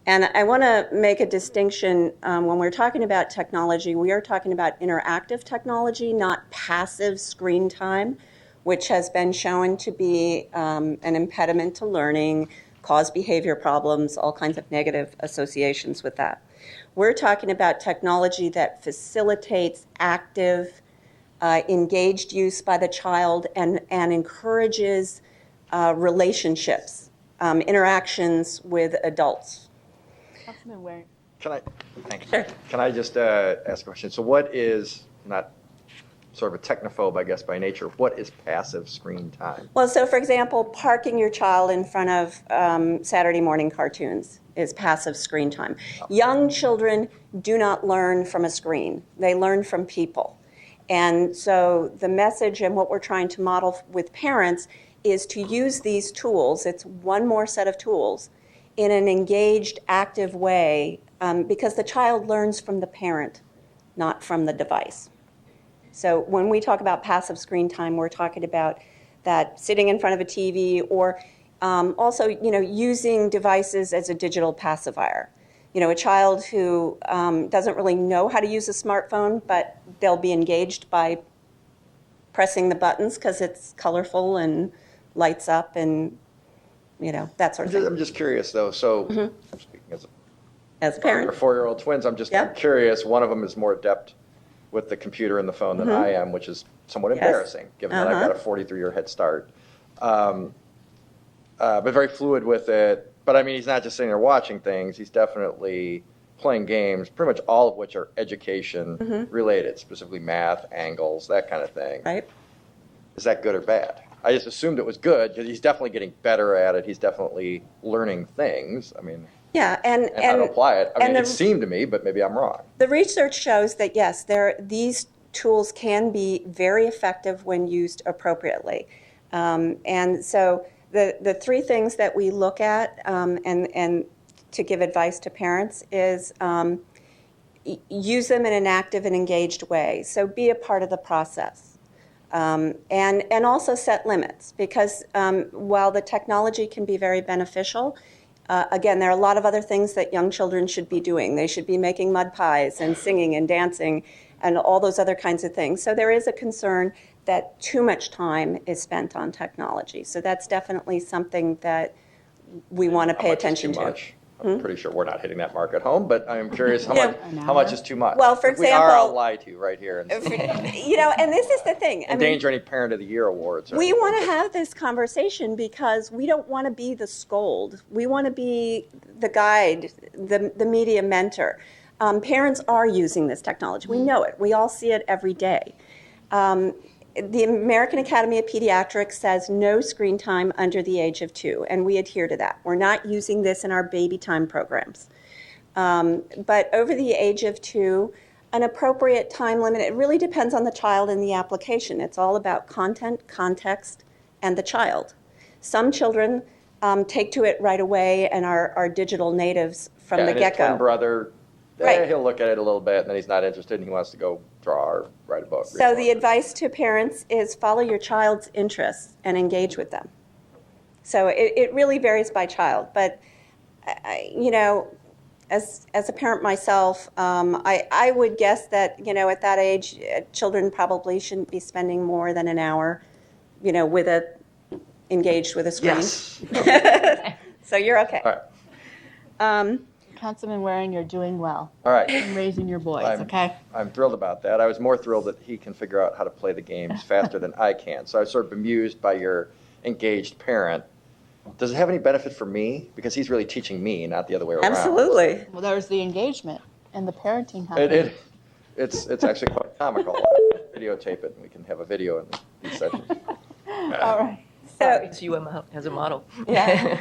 And I want to make a distinction when we're talking about technology, we are talking about interactive technology, not passive screen time, which has been shown to be an impediment to learning, cause behavior problems, all kinds of negative associations with that. We're talking about technology that facilitates active, engaged use by the child and encourages relationships, interactions with adults. Councilman Waring. Thank you. Sure. Can I just ask a question? So what is, not sort of a technophobe, I guess, by nature, what is passive screen time? Well, so for example, parking your child in front of Saturday morning cartoons is passive screen time. Young children do not learn from a screen. They learn from people. And so the message and what we're trying to model with parents is to use these tools, it's one more set of tools, in an engaged, active way, because the child learns from the parent, not from the device. So when we talk about passive screen time, we're talking about that sitting in front of a TV or also, using devices as a digital pacifier. A child who doesn't really know how to use a smartphone, but they'll be engaged by pressing the buttons because it's colorful and lights up and, that sort of thing. I'm just curious, though. So speaking as a parent, or 4-year-old twins, I'm just curious. One of them is more adept with the computer and the phone than I am, which is somewhat embarrassing, given that I've got a 43-year head start. But very fluid with it. But I mean, he's not just sitting there watching things. He's definitely playing games, pretty much all of which are education related, specifically math, angles, that kind of thing. Right. Is that good or bad? I just assumed it was good because he's definitely getting better at it. He's definitely learning things. I mean, and how to apply it. I mean, it seemed to me, but maybe I'm wrong. The research shows that, yes, these tools can be very effective when used appropriately. And so the three things that we look at and to give advice to parents is use them in an active and engaged way. So be a part of the process. And also set limits, because while the technology can be very beneficial, again, there are a lot of other things that young children should be doing. They should be making mud pies and singing and dancing and all those other kinds of things. So there is a concern that too much time is spent on technology. So that's definitely something that we want to pay attention to. I'm pretty sure we're not hitting that mark at home, but I'm curious how much is too much. Well, for example, we are out lied to right here. And this is the thing. Endanger any Parent of the Year awards. We want to have this conversation because we don't want to be the scold. We want to be the guide, the media mentor. Parents are using this technology. We know it. We all see it every day. The American Academy of Pediatrics says no screen time under the age of 2, and we adhere to that. We're not using this in our baby time programs. But over the age of 2, an appropriate time limit, it really depends on the child and the application. It's all about content, context, and the child. Some children take to it right away and are digital natives from the and his twin get-go. brother, Right. he'll look at it a little bit, and then he's not interested, and he wants to go draw or write a book. So the advice to parents is follow your child's interests and engage with them. So it really varies by child. But, as a parent myself, I would guess that, at that age, children probably shouldn't be spending more than an hour, engaged with a screen. Yes. So you're okay. All right. Councilman Waring, you're doing well All right. in raising your boys, okay? I'm thrilled about that. I was more thrilled that he can figure out how to play the games faster than I can. So I was sort of bemused by your engaged parent. Does it have any benefit for me? Because he's really teaching me, not the other way around. Absolutely. Well, there's the engagement and the parenting happening. It's actually quite comical. Videotape it, and we can have a video in these sessions. All right. So, It's you as a model. yeah.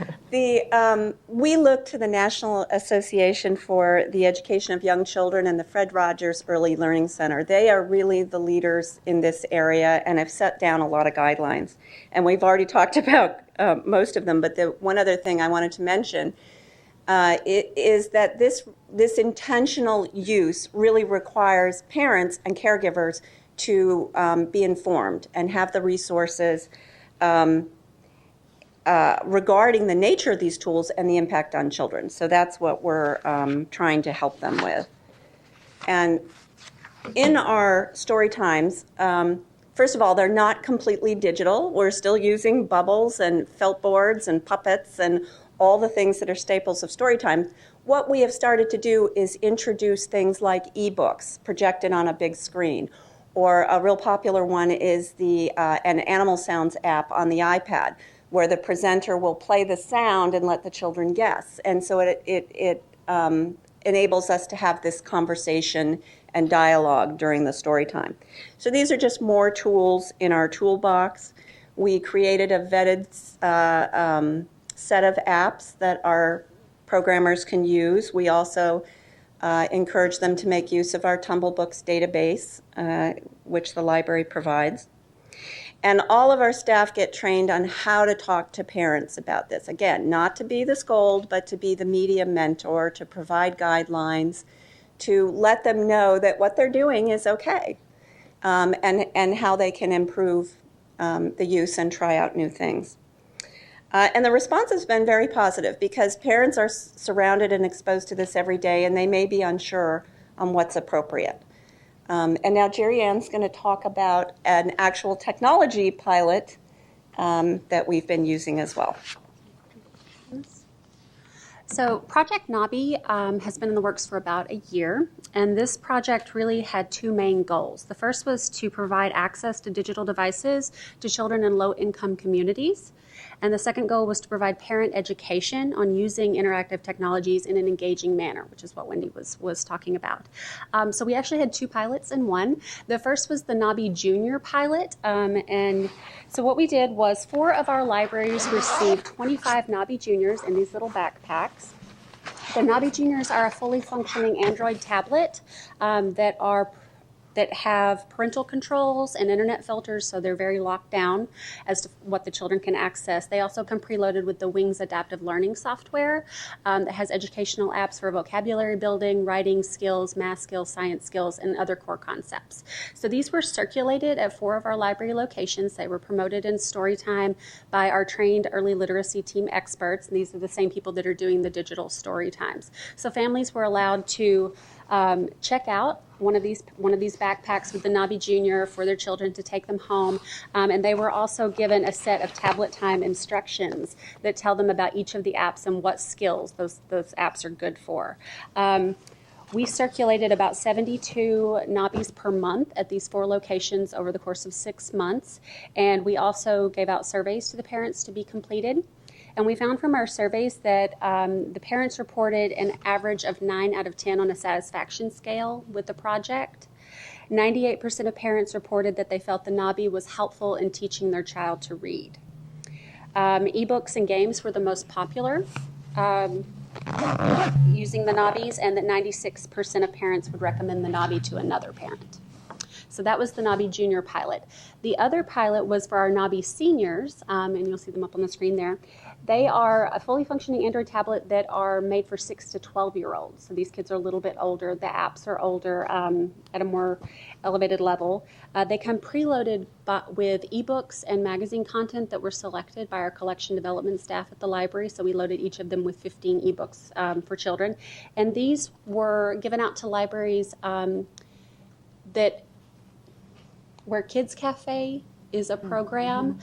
We look to the National Association for the Education of Young Children and the Fred Rogers Early Learning Center. They are really the leaders in this area and have set down a lot of guidelines. And we've already talked about most of them, but the one other thing I wanted to mention is that this intentional use really requires parents and caregivers to be informed and have the resources regarding the nature of these tools and the impact on children. So that's what we're trying to help them with. And in our story times, first of all, they're not completely digital. We're still using bubbles and felt boards and puppets and all the things that are staples of story time. What we have started to do is introduce things like ebooks projected on a big screen. Or a real popular one is an animal sounds app on the iPad, where the presenter will play the sound and let the children guess. And so it enables us to have this conversation and dialogue during the story time. So these are just more tools in our toolbox. We created a vetted set of apps that our programmers can use. We also encourage them to make use of our Tumble Books database, which the library provides. And all of our staff get trained on how to talk to parents about this. Again, not to be the scold, but to be the media mentor, to provide guidelines, to let them know that what they're doing is okay, and how they can improve the use and try out new things. And the response has been very positive because parents are surrounded and exposed to this every day, and they may be unsure on what's appropriate. And now Jerry Ann's going to talk about an actual technology pilot that we've been using as well. So Project Knobby has been in the works for about a year, and this project really had two main goals. The first was to provide access to digital devices to children in low-income communities. And the second goal was to provide parent education on using interactive technologies in an engaging manner, which is what Wendy was talking about. So we actually had two pilots in one. The first was the Knobby Junior pilot. And so what we did was 4 of our libraries received 25 Knobby Juniors in these little backpacks. The Knobby Juniors are a fully functioning Android tablet that have parental controls and internet filters, so they're very locked down as to what the children can access. They also come preloaded with the Wings adaptive learning software that has educational apps for vocabulary building, writing skills, math skills, science skills, and other core concepts. So these were circulated at 4 of our library locations. They were promoted in story time by our trained early literacy team experts, and these are the same people that are doing the digital story times. So families were allowed to check out one of these backpacks with the Knobby Junior for their children to take them home, and they were also given a set of tablet time instructions that tell them about each of the apps and what skills those apps are good for. We circulated about 72 Knobbies per month at these 4 locations over the course of 6 months, and we also gave out surveys to the parents to be completed. And we found from our surveys that the parents reported an average of 9 out of 10 on a satisfaction scale with the project. 98% of parents reported that they felt the Knobby was helpful in teaching their child to read. Ebooks and games were the most popular. using the Knobbies, and that 96% of parents would recommend the Knobby to another parent. So that was the Knobby Junior pilot. The other pilot was for our Knobby Seniors, and you'll see them up on the screen there. They are a fully functioning Android tablet that are made for 6 to 12-year-olds. So these kids are a little bit older. The apps are older at a more elevated level. They come preloaded with ebooks and magazine content that were selected by our collection development staff at the library. So we loaded each of them with 15 ebooks for children. And these were given out to libraries where Kids Cafe is a program.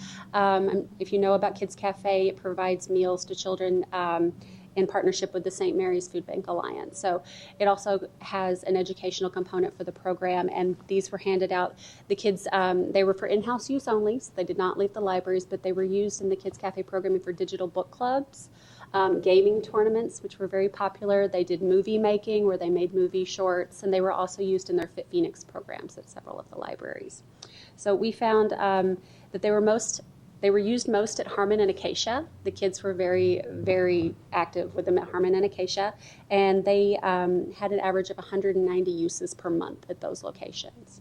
If you know about Kids Cafe, it provides meals to children in partnership with the St. Mary's Food Bank Alliance. So it also has an educational component for the program, and these were handed out. The kids, they were for in-house use only, so they did not leave the libraries, but they were used in the Kids Cafe programming for digital book clubs, gaming tournaments, which were very popular. They did movie making, where they made movie shorts, and they were also used in their Fit Phoenix programs at several of the libraries. So we found that they were used most at Harmon and Acacia. The kids were very, very active with them at Harmon and Acacia, and they had an average of 190 uses per month at those locations.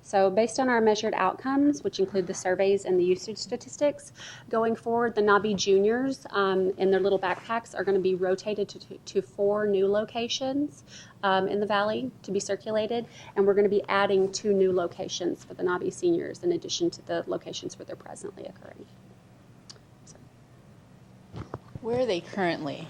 So based on our measured outcomes, which include the surveys and the usage statistics, going forward, the Knobby Juniors in their little backpacks are going to be rotated to 4 new locations in the Valley to be circulated, and we're going to be adding 2 new locations for the Knobby Seniors in addition to the locations where they're presently occurring. Where are they currently?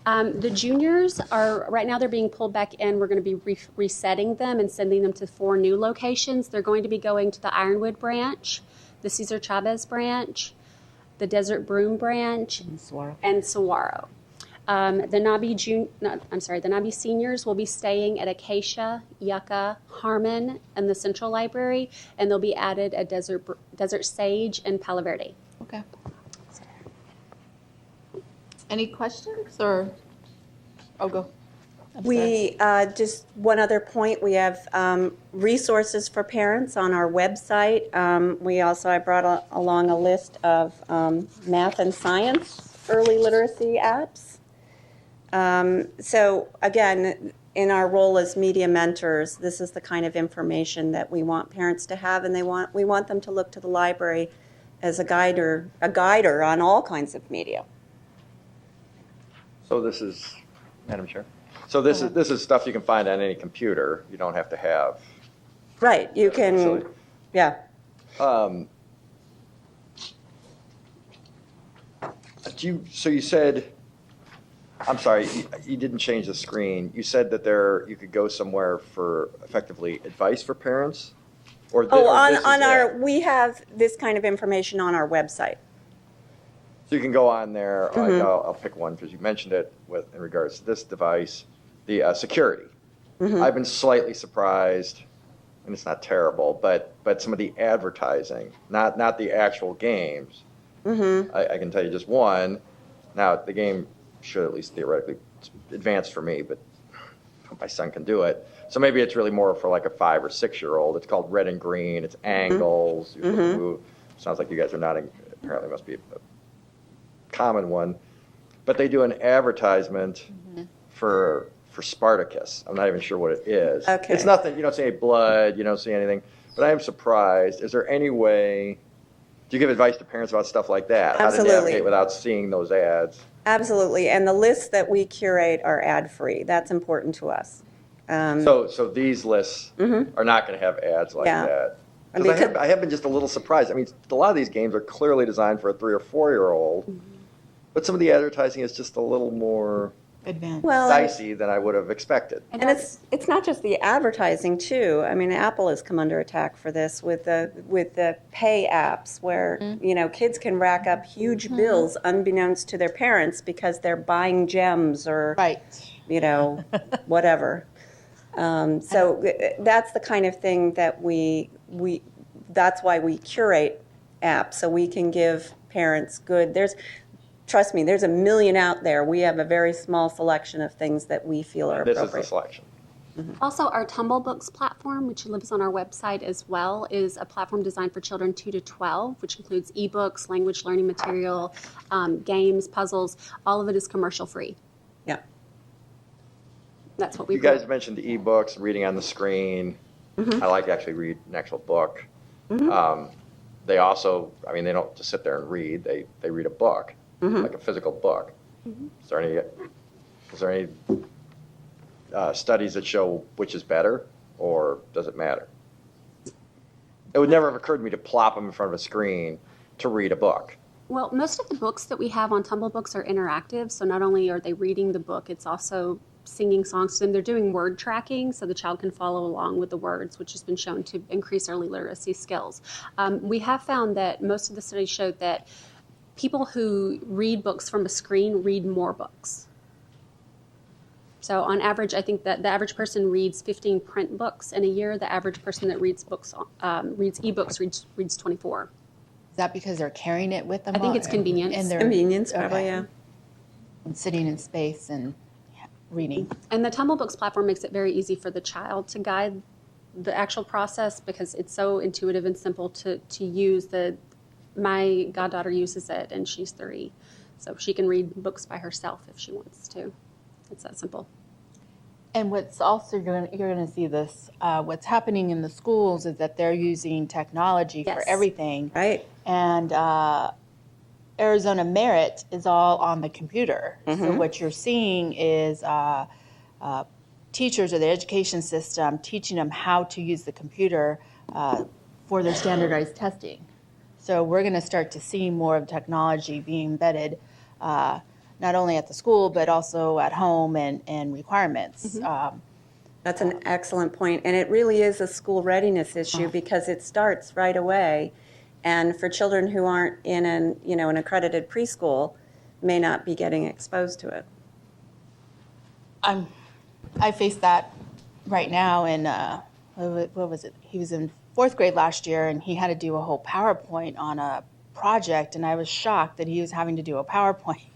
The juniors are, right now they're being pulled back in. We're going to be resetting them and sending them to 4 new locations. They're going to be going to the Ironwood branch, the Cesar Chavez branch, the Desert Broom branch, and Saguaro. The Knobby Seniors will be staying at Acacia, Yucca, Harmon, and the Central Library, and they'll be added at Desert Sage and Palo Verde. Okay. Any questions or? Oh, go. We, just one other point, we have resources for parents on our website. I brought along a list of math and science early literacy apps. So again, in our role as media mentors, this is the kind of information that we want parents to have, and we want them to look to the library as a guider on all kinds of media. So this is, Madam Chair? So this is stuff you can find on any computer. You don't have to have. Right, you can, facility. yeah. So you said, I'm sorry, you didn't change the screen. You said that you could go somewhere for effectively advice for parents? We have this kind of information on our website. So you can go on there, I'll pick one because you mentioned it in regards to this device, the security. I've been slightly surprised, and it's not terrible, but some of the advertising, not the actual games. I can tell you just one. Now, the game should at least theoretically advance for me, but my son can do it. So maybe it's really more for like a 5 or 6-year-old. It's called Red and Green. It's angles. You move. Sounds like you guys are nodding. Apparently must be a common one. But they do an advertisement for Spartacus. I'm not even sure what it is. Okay. It's nothing. You don't see any blood. You don't see anything. But I am surprised. Is there any way, do you give advice to parents about stuff like that? Absolutely. How to navigate without seeing those ads? Absolutely, and the lists that we curate are ad-free. That's important to us. So these lists are not going to have ads like that. Because I have been just a little surprised. I mean, a lot of these games are clearly designed for a 3 or 4-year-old, but some of the advertising is just a little more Advanced. dicey than I would have expected. And it's not just the advertising too. I mean, Apple has come under attack for this with the pay apps, where kids can rack up huge bills unbeknownst to their parents because they're buying gems or whatever. So that's the kind of thing that that's why we curate apps, so we can give parents good. Trust me, there's a million out there. We have a very small selection of things that we feel are appropriate. This is the selection. Also, our Tumble Books platform, which lives on our website as well, is a platform designed for children 2 to 12, which includes ebooks, language learning material, games, puzzles. All of it is commercial free. Yeah. That's what we You guys mentioned the ebooks, reading on the screen. I like to actually read an actual book. They also, I mean, they don't just sit there and read. They read a book, like a physical book. Is there any studies that show which is better, or does it matter? It would never have occurred to me to plop them in front of a screen to read a book. Well, most of the books that we have on Tumble Books are interactive, so not only are they reading the book, it's also singing songs to them. They're doing word tracking, so the child can follow along with the words, which has been shown to increase early literacy skills. We have found that most of the studies showed that people who read books from a screen read more books. So on average, I think that the average person reads 15 print books in a year. The average person that reads books, reads ebooks, reads 24. Is that because they're carrying it with them? I think it's convenience. And they're Convenience, probably, yeah. and sitting in space and reading. And the Tumble Books platform makes it very easy for the child to guide the actual process because it's so intuitive and simple to use. My goddaughter uses it, and she's 3, so she can read books by herself if she wants to. It's that simple. And what's also you're going to see this. What's happening in the schools is that they're using technology for everything. Right. And Arizona Merit is all on the computer. So what you're seeing is teachers or the education system teaching them how to use the computer for their standardized testing. So we're going to start to see more of technology being embedded not only at the school, but also at home and requirements. That's an excellent point. And it really is a school readiness issue because it starts right away. And for children who aren't in an accredited preschool, may not be getting exposed to it. I face that right now, and what was it? He was in 4th grade last year, and he had to do a whole PowerPoint on a project, and I was shocked that he was having to do a PowerPoint.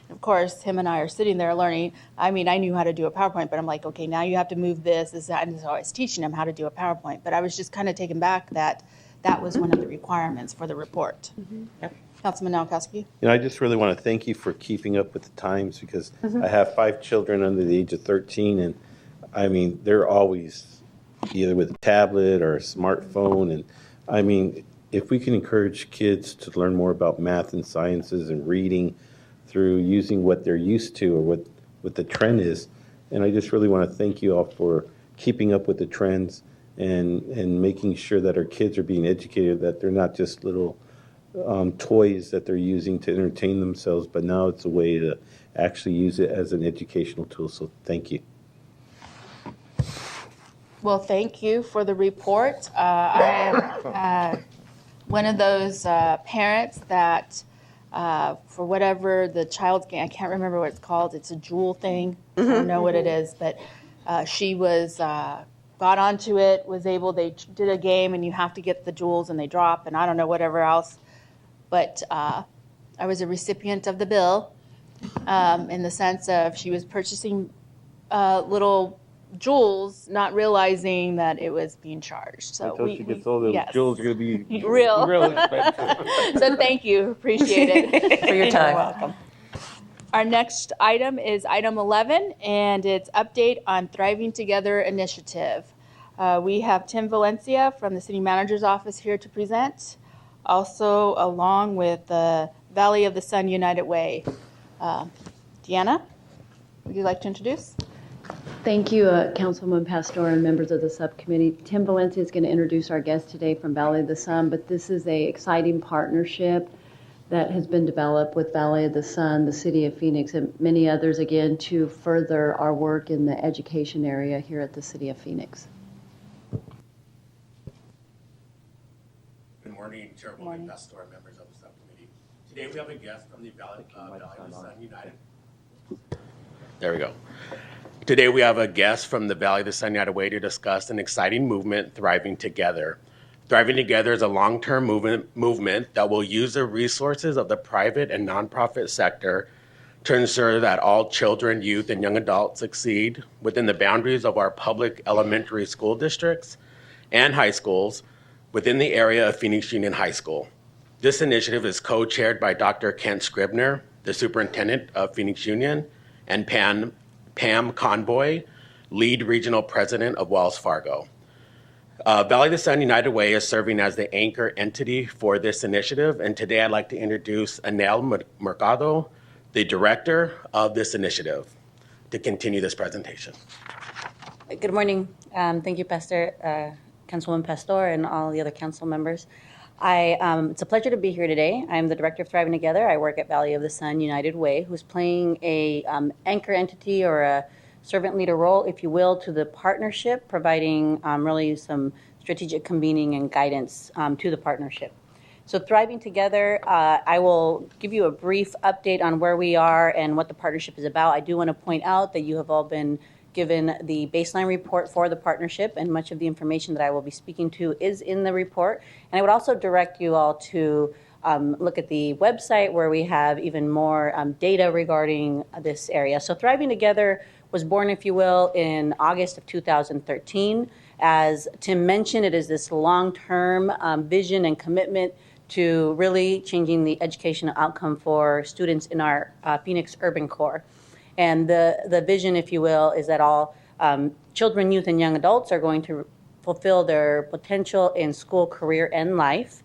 And of course, him and I are sitting there learning. I mean, I knew how to do a PowerPoint, but I'm like, okay, now you have to move this, that, and so I was teaching him how to do a PowerPoint. But I was just kind of taken back that that was one of the requirements for the report. Yep. Councilman Nowakowski? I just really want to thank you for keeping up with the times because I have 5 children under the age of 13, and I mean, they're always either with a tablet or a smartphone. And I mean, if we can encourage kids to learn more about math and sciences and reading through using what they're used to or what the trend is. And I just really want to thank you all for keeping up with the trends and making sure that our kids are being educated, that they're not just little toys that they're using to entertain themselves, but now it's a way to actually use it as an educational tool. So thank you. Well, thank you for the report. I am one of those parents that for whatever the child's game, I can't remember what it's called. It's a jewel thing. I don't know what it is, but she was got onto it, was able. They did a game, and you have to get the jewels, and they drop, and I don't know whatever else. But I was a recipient of the bill in the sense of she was purchasing little jewels, not realizing that it was being charged. So Until she gets older, yes. jewels are going to be real expensive. So thank you, appreciate it. For your time. You're welcome. Our next item is item 11, and it's update on Thriving Together initiative. We have Tim Valencia from the City Manager's Office here to present, also along with the Valley of the Sun United Way. Deanna, would you like to introduce? Thank you, Councilwoman Pastor and members of the subcommittee. Tim Valencia is going to introduce our guest today from Valley of the Sun, but this is an exciting partnership that has been developed with Valley of the Sun, the City of Phoenix, and many others, again, to further our work in the education area here at the City of Phoenix. Good morning, Chairwoman Pastor and members of the subcommittee. Today we have a guest from the Valley of the Sun United. There we go. Today we have a guest from the Valley of the Sun United Way to discuss an exciting movement, Thriving Together. Thriving Together is a long-term movement that will use the resources of the private and nonprofit sector to ensure that all children, youth, and young adults succeed within the boundaries of our public elementary school districts and high schools within the area of Phoenix Union High School. This initiative is co-chaired by Dr. Kent Scribner, the superintendent of Phoenix Union, and Pam Conboy, lead regional president of Wells Fargo. Valley of the Sun United Way is serving as the anchor entity for this initiative, and today I'd like to introduce Anel Mercado, the director of this initiative, to continue this presentation. Good morning. Thank you, Pastor, Councilwoman Pastor, and all the other council members. It's a pleasure to be here today. I'm the director of Thriving Together. I work at Valley of the Sun United Way, who's playing a anchor entity or a servant leader role, if you will, to the partnership, providing really some strategic convening and guidance to the partnership. So Thriving Together, I will give you a brief update on where we are and what the partnership is about. I do want to point out that you have all been given the baseline report for the partnership, and much of the information that I will be speaking to is in the report. And I would also direct you all to look at the website where we have even more data regarding this area. So Thriving Together was born, if you will, in August of 2013. As Tim mentioned, it is this long-term vision and commitment to really changing the educational outcome for students in our Phoenix urban core. And the vision, if you will, is that all children, youth, and young adults are going to fulfill their potential in school, career, and life.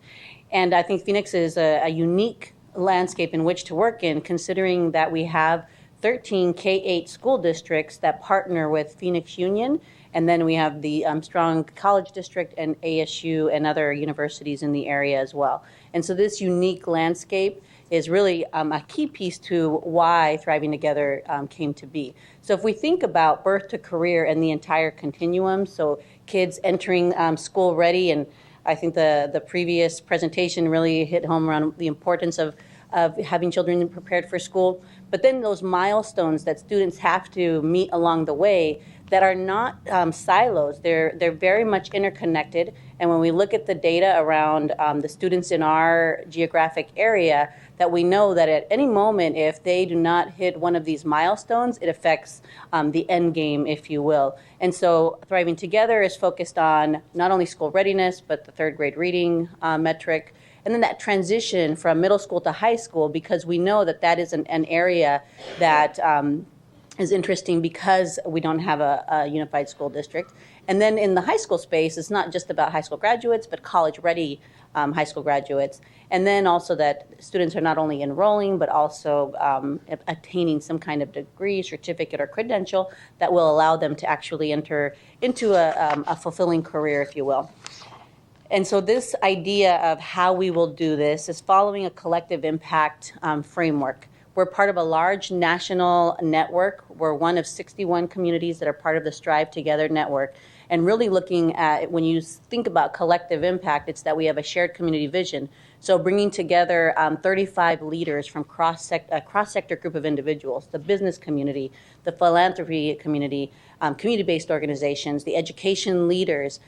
And I think Phoenix is a unique landscape in which to work in, considering that we have 13 K-8 school districts that partner with Phoenix Union, and then we have the strong college district and ASU and other universities in the area as well. And so this unique landscape is really a key piece to why Thriving Together came to be. So if we think about birth to career and the entire continuum, so kids entering school ready, and I think the previous presentation really hit home around the importance of having children prepared for school. But then those milestones that students have to meet along the way that are not silos, they're very much interconnected. And when we look at the data around the students in our geographic area, that we know that at any moment, if they do not hit one of these milestones, it affects the end game, if you will. And so Thriving Together is focused on not only school readiness, but the third grade reading metric, and then that transition from middle school to high school, because we know that that is an area that is interesting because we don't have a unified school district. And then in the high school space, it's not just about high school graduates, but college-ready high school graduates. And then also that students are not only enrolling, but also attaining some kind of degree, certificate, or credential that will allow them to actually enter into a fulfilling career, if you will. And so this idea of how we will do this is following a collective impact framework. We're part of a large national network. We're one of 61 communities that are part of the Strive Together network. And really looking at, when you think about collective impact, it's that we have a shared community vision. So bringing together 35 leaders from a cross-sector group of individuals, the business community, the philanthropy community, community-based organizations, the education leaders,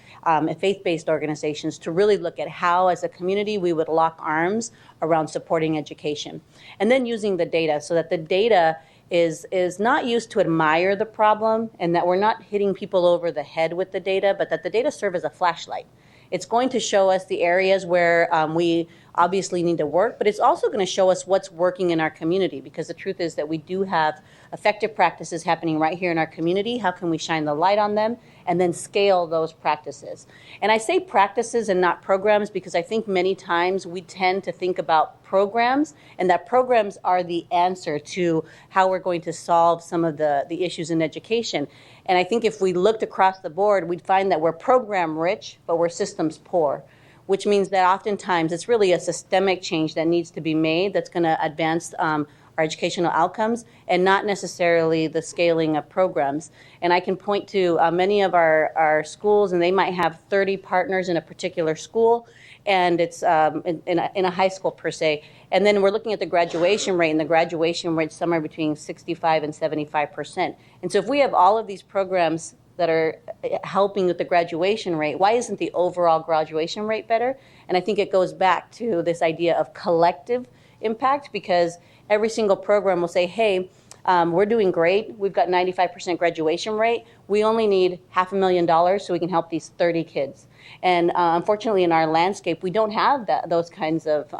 faith-based organizations, to really look at how, as a community, we would lock arms around supporting education. And then using the data, so that the data is not used to admire the problem, and that we're not hitting people over the head with the data, but that the data serve as a flashlight. It's going to show us the areas where we obviously need to work, but it's also going to show us what's working in our community, because the truth is that we do have effective practices happening right here in our community. How can we shine the light on them and then scale those practices? And I say practices and not programs because I think many times we tend to think about programs, and that programs are the answer to how we're going to solve some of the issues in education. And I think if we looked across the board, we'd find that we're program rich, but we're systems poor, which means that oftentimes it's really a systemic change that needs to be made that's going to advance our educational outcomes, and not necessarily the scaling of programs. And I can point to many of our schools, and they might have 30 partners in a particular school, and it's in a high school per se. And then we're looking at the graduation rate, and the graduation rate is somewhere between 65 and 75%. And so if we have all of these programs that are helping with the graduation rate, why isn't the overall graduation rate better? And I think it goes back to this idea of collective impact, because every single program will say, hey, we're doing great. We've got 95% graduation rate. We only need $500,000 so we can help these 30 kids. And unfortunately, in our landscape, we don't have those kinds of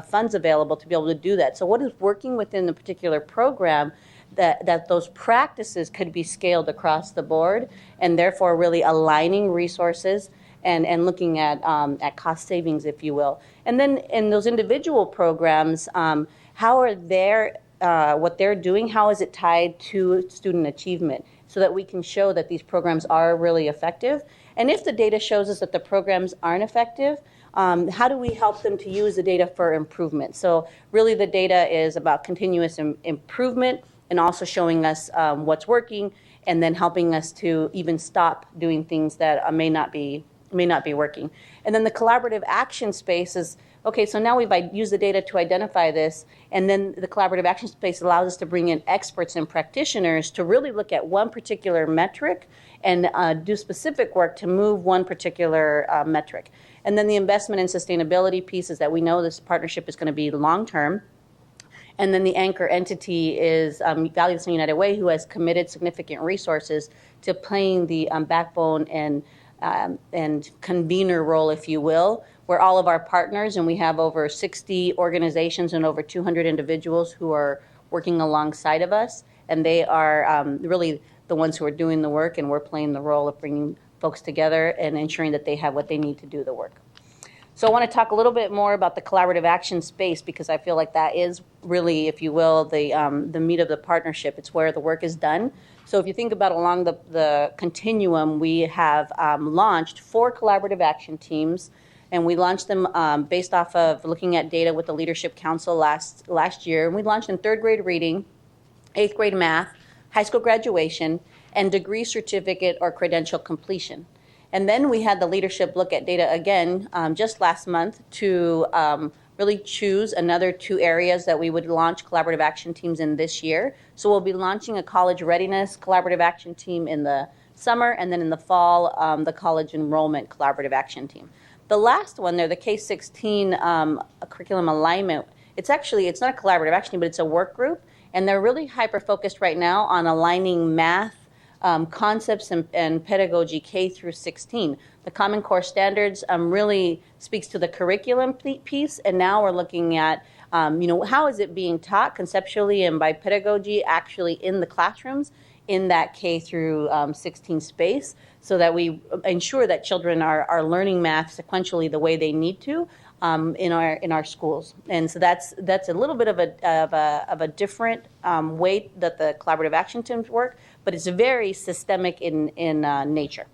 funds available to be able to do that. So what is working within the particular program that those practices could be scaled across the board, and therefore really aligning resources and looking at cost savings, if you will. And then in those individual programs, how are what they're doing, how is it tied to student achievement, so that we can show that these programs are really effective? And if the data shows us that the programs aren't effective, how do we help them to use the data for improvement? So really the data is about continuous improvement and also showing us what's working, and then helping us to even stop doing things that may not be working. And then the collaborative action space is, okay, so now we've used the data to identify this, and then the collaborative action space allows us to bring in experts and practitioners to really look at one particular metric and do specific work to move one particular metric. And then the investment and sustainability piece is that we know this partnership is going to be long-term. And then the anchor entity is Valley of the Sun United Way, who has committed significant resources to playing the backbone and convener role, if you will, where all of our partners, and we have over 60 organizations and over 200 individuals who are working alongside of us, and they are really the ones who are doing the work, and we're playing the role of bringing folks together and ensuring that they have what they need to do the work. So I want to talk a little bit more about the collaborative action space, because I feel like that is really, if you will, the meat of the partnership. It's where the work is done. So if you think about along the continuum, we have launched 4 collaborative action teams, and we launched them based off of looking at data with the Leadership Council last year. And we launched in 3rd grade reading, 8th grade math, high school graduation, and degree certificate or credential completion. And then we had the leadership look at data again just last month to really choose another 2 areas that we would launch collaborative action teams in this year. So we'll be launching a college readiness collaborative action team in the summer, and then in the fall, the college enrollment collaborative action team. The last one there, the K-16 curriculum alignment, it's not a collaborative action team, but it's a work group, and they're really hyper-focused right now on aligning math concepts and pedagogy K through 16. The Common Core Standards really speaks to the curriculum piece, and now we're looking at how is it being taught conceptually and by pedagogy actually in the classrooms in that K through 16 space, so that we ensure that children are learning math sequentially the way they need to in our schools. And so that's a little bit of a different way that the collaborative action teams work, but it's very systemic in nature.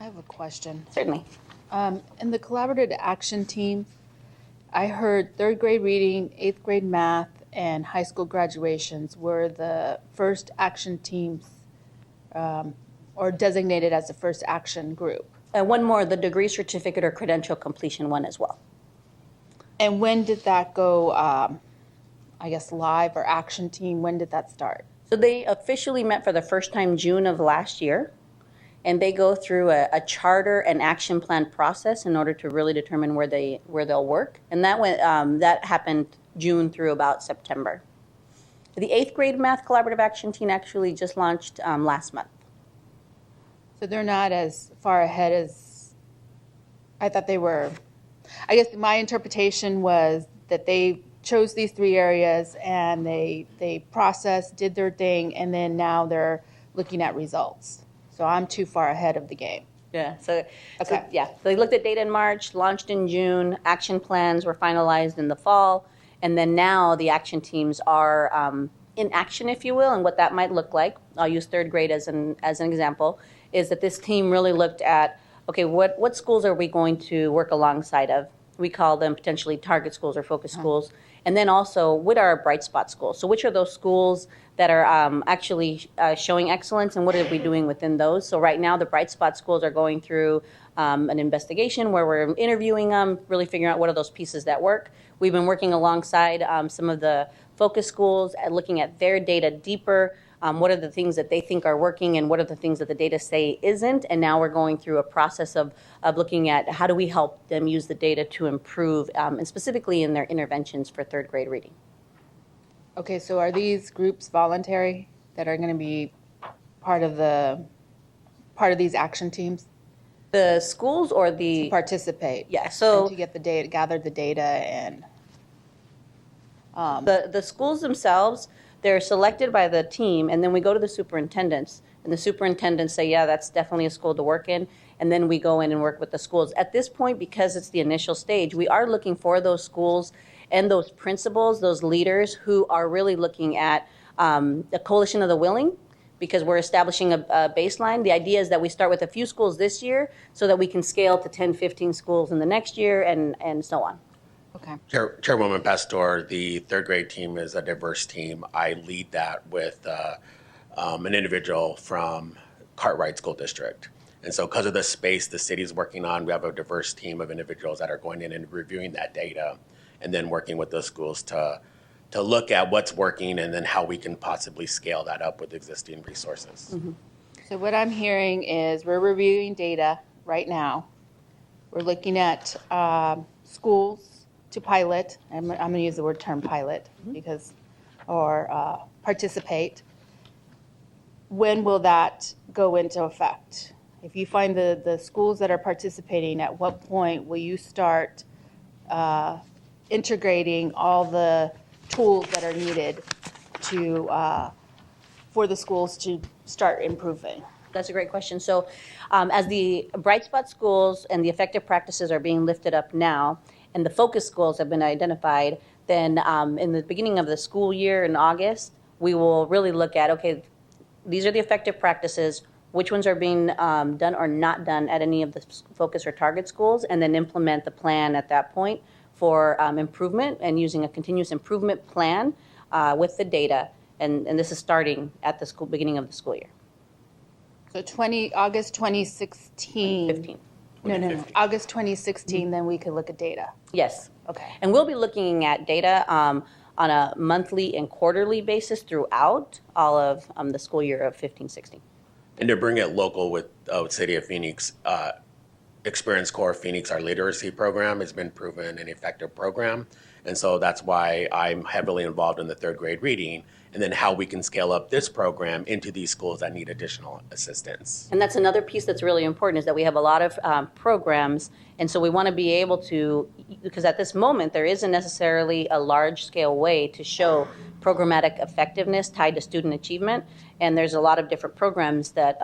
I have a question. Certainly. In the collaborative action team, I heard 3rd grade reading, 8th grade math, and high school graduations were the first action teams, or designated as the first action group. One more, the degree certificate or credential completion one as well. And when did that go, live or action team? When did that start? So they officially met for the first time June of last year, and they go through a charter and action plan process in order to really determine where they'll work. And that happened June through about September. The 8th grade math collaborative action team actually just launched last month. So they're not as far ahead as I thought they were. I guess my interpretation was that they chose these 3 areas and they processed, did their thing, and then now they're looking at results. So I'm too far ahead of the game. Yeah. So they looked at data in March, launched in June. Action plans were finalized in the fall, and then now the action teams are in action, if you will. And what that might look like, I'll use 3rd grade as an example, is that this team really looked at, okay, what schools are we going to work alongside of? We call them potentially target schools or focus schools. And then also, what are our bright spot schools? So which are those schools that are actually showing excellence, and what are we doing within those? So right now, the bright spot schools are going through an investigation where we're interviewing them, really figuring out what are those pieces that work. We've been working alongside some of the focus schools and looking at their data deeper. What are the things that they think are working, and what are the things that the data say isn't? And now we're going through a process of looking at how do we help them use the data to improve, and specifically in their interventions for 3rd grade reading. Okay, so are these groups voluntary that are going to be part of these action teams? The schools or the to participate? Yeah, so and to get the data, gather the data, and the schools themselves. They're selected by the team, and then we go to the superintendents, and the superintendents say, yeah, that's definitely a school to work in, and then we go in and work with the schools. At this point, because it's the initial stage, we are looking for those schools and those principals, those leaders who are really looking at the coalition of the willing, because we're establishing a baseline. The idea is that we start with a few schools this year so that we can scale to 10, 15 schools in the next year and so on. Okay. Chairwoman Pastor, the third grade team is a diverse team. I lead that with an individual from Cartwright School District. And so because of the space the city's working on, we have a diverse team of individuals that are going in and reviewing that data and then working with those schools to look at what's working and then how we can possibly scale that up with existing resources. Mm-hmm. So what I'm hearing is we're reviewing data right now. We're looking at schools to pilot. I'm going to use the word term pilot because, or participate. When will that go into effect? If you find the schools that are participating, at what point will you start integrating all the tools that are needed to for the schools to start improving? That's a great question. So as the bright spot schools and the effective practices are being lifted up now, and the focus schools have been identified, then in the beginning of the school year in August, we will really look at, okay, these are the effective practices, which ones are being done or not done at any of the focus or target schools, and then implement the plan at that point for improvement and using a continuous improvement plan with the data. And this is starting at the beginning of the school year. So August 2016. 15. No. August 2016, then we could look at data. Yes. Okay. And we'll be looking at data on a monthly and quarterly basis throughout all of the school year of 15-16. And to bring it local with City of Phoenix, Experience Core Phoenix, our literacy program, has been proven an effective program. And so that's why I'm heavily involved in the third grade reading, and then how we can scale up this program into these schools that need additional assistance. And that's another piece that's really important, is that we have a lot of programs, and so we want to be able to, because at this moment there isn't necessarily a large scale way to show programmatic effectiveness tied to student achievement, and there's a lot of different programs that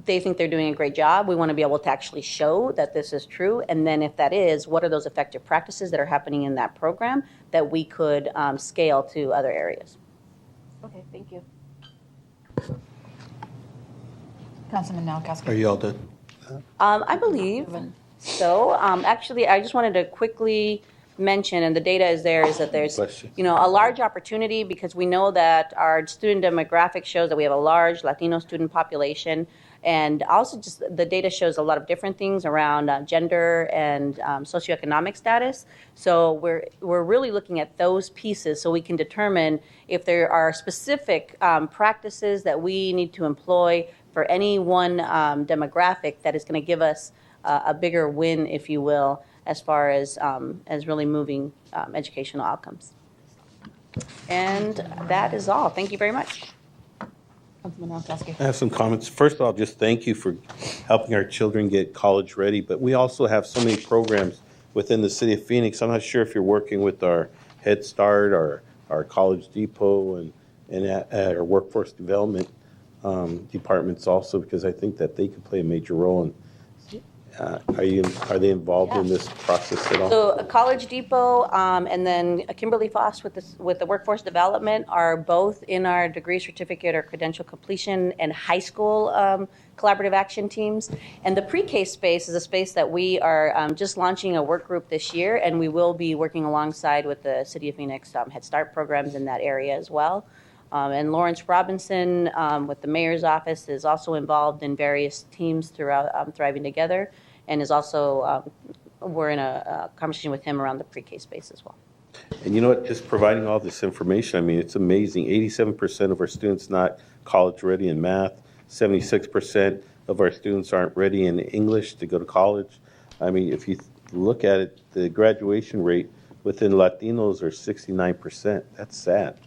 they think they're doing a great job. We want to be able to actually show that this is true, and then if that is, what are those effective practices that are happening in that program that we could scale to other areas. Okay, thank you. Councilman Nowakowski. Are you all done? I believe so. Actually, I just wanted to quickly mention, and the data is there, is that there's a large opportunity, because we know that our student demographic shows that we have a large Latino student population, and also just the data shows a lot of different things around gender and socioeconomic status. So we're really looking at those pieces so we can determine if there are specific practices that we need to employ for any one demographic that is going to give us a bigger win, if you will, as far as really moving educational outcomes. And that is all. Thank you very much. Councilman Nowakowski. I have some comments. First of all, just thank you for helping our children get college ready. But we also have so many programs within the city of Phoenix. I'm not sure if you're working with our Head Start, our College Depot, and at our workforce development departments also, because I think that they could play a major role in. Are they involved in this process at all? So College Depot and then Kimberly Foss with the workforce development are both in our degree, certificate, or credential completion and high school collaborative action teams. And the pre-K space is a space that we are just launching a work group this year, and we will be working alongside with the City of Phoenix Head Start programs in that area as well. And Lawrence Robinson with the mayor's office is also involved in various teams throughout Thriving Together, and is also, we're in a conversation with him around the pre-K space as well. And you know what, just providing all this information, I mean, it's amazing. 87% of our students not college ready in math, 76% of our students aren't ready in English to go to college. I mean, if you look at it, the graduation rate within Latinos are 69%. That's sad.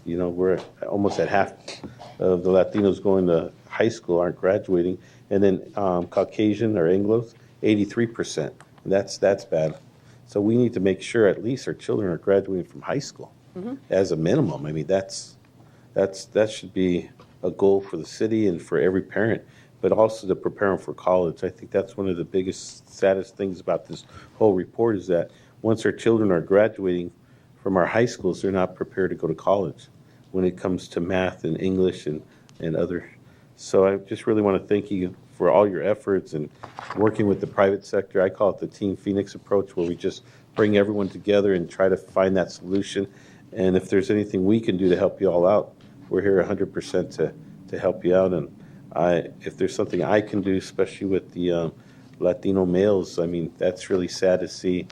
You know, we're almost at half of the Latinos going to high school aren't graduating. And then Caucasian or Anglos, 83%. And that's bad. So we need to make sure at least our children are graduating from high school. as a minimum. I mean, that should be a goal for the city and for every parent, but also to prepare them for college. I think that's one of the biggest, saddest things about this whole report is that once our children are graduating from our high schools, they're not prepared to go to college when it comes to math and English and other. So I just really want to thank you for all your efforts and working with the private sector. I call it the Team Phoenix approach, where we just bring everyone together and try to find that solution. And if there's anything we can do to help you all out, we're here 100% to help you out. And if there's something I can do, especially with the Latino males, I mean, that's really sad to see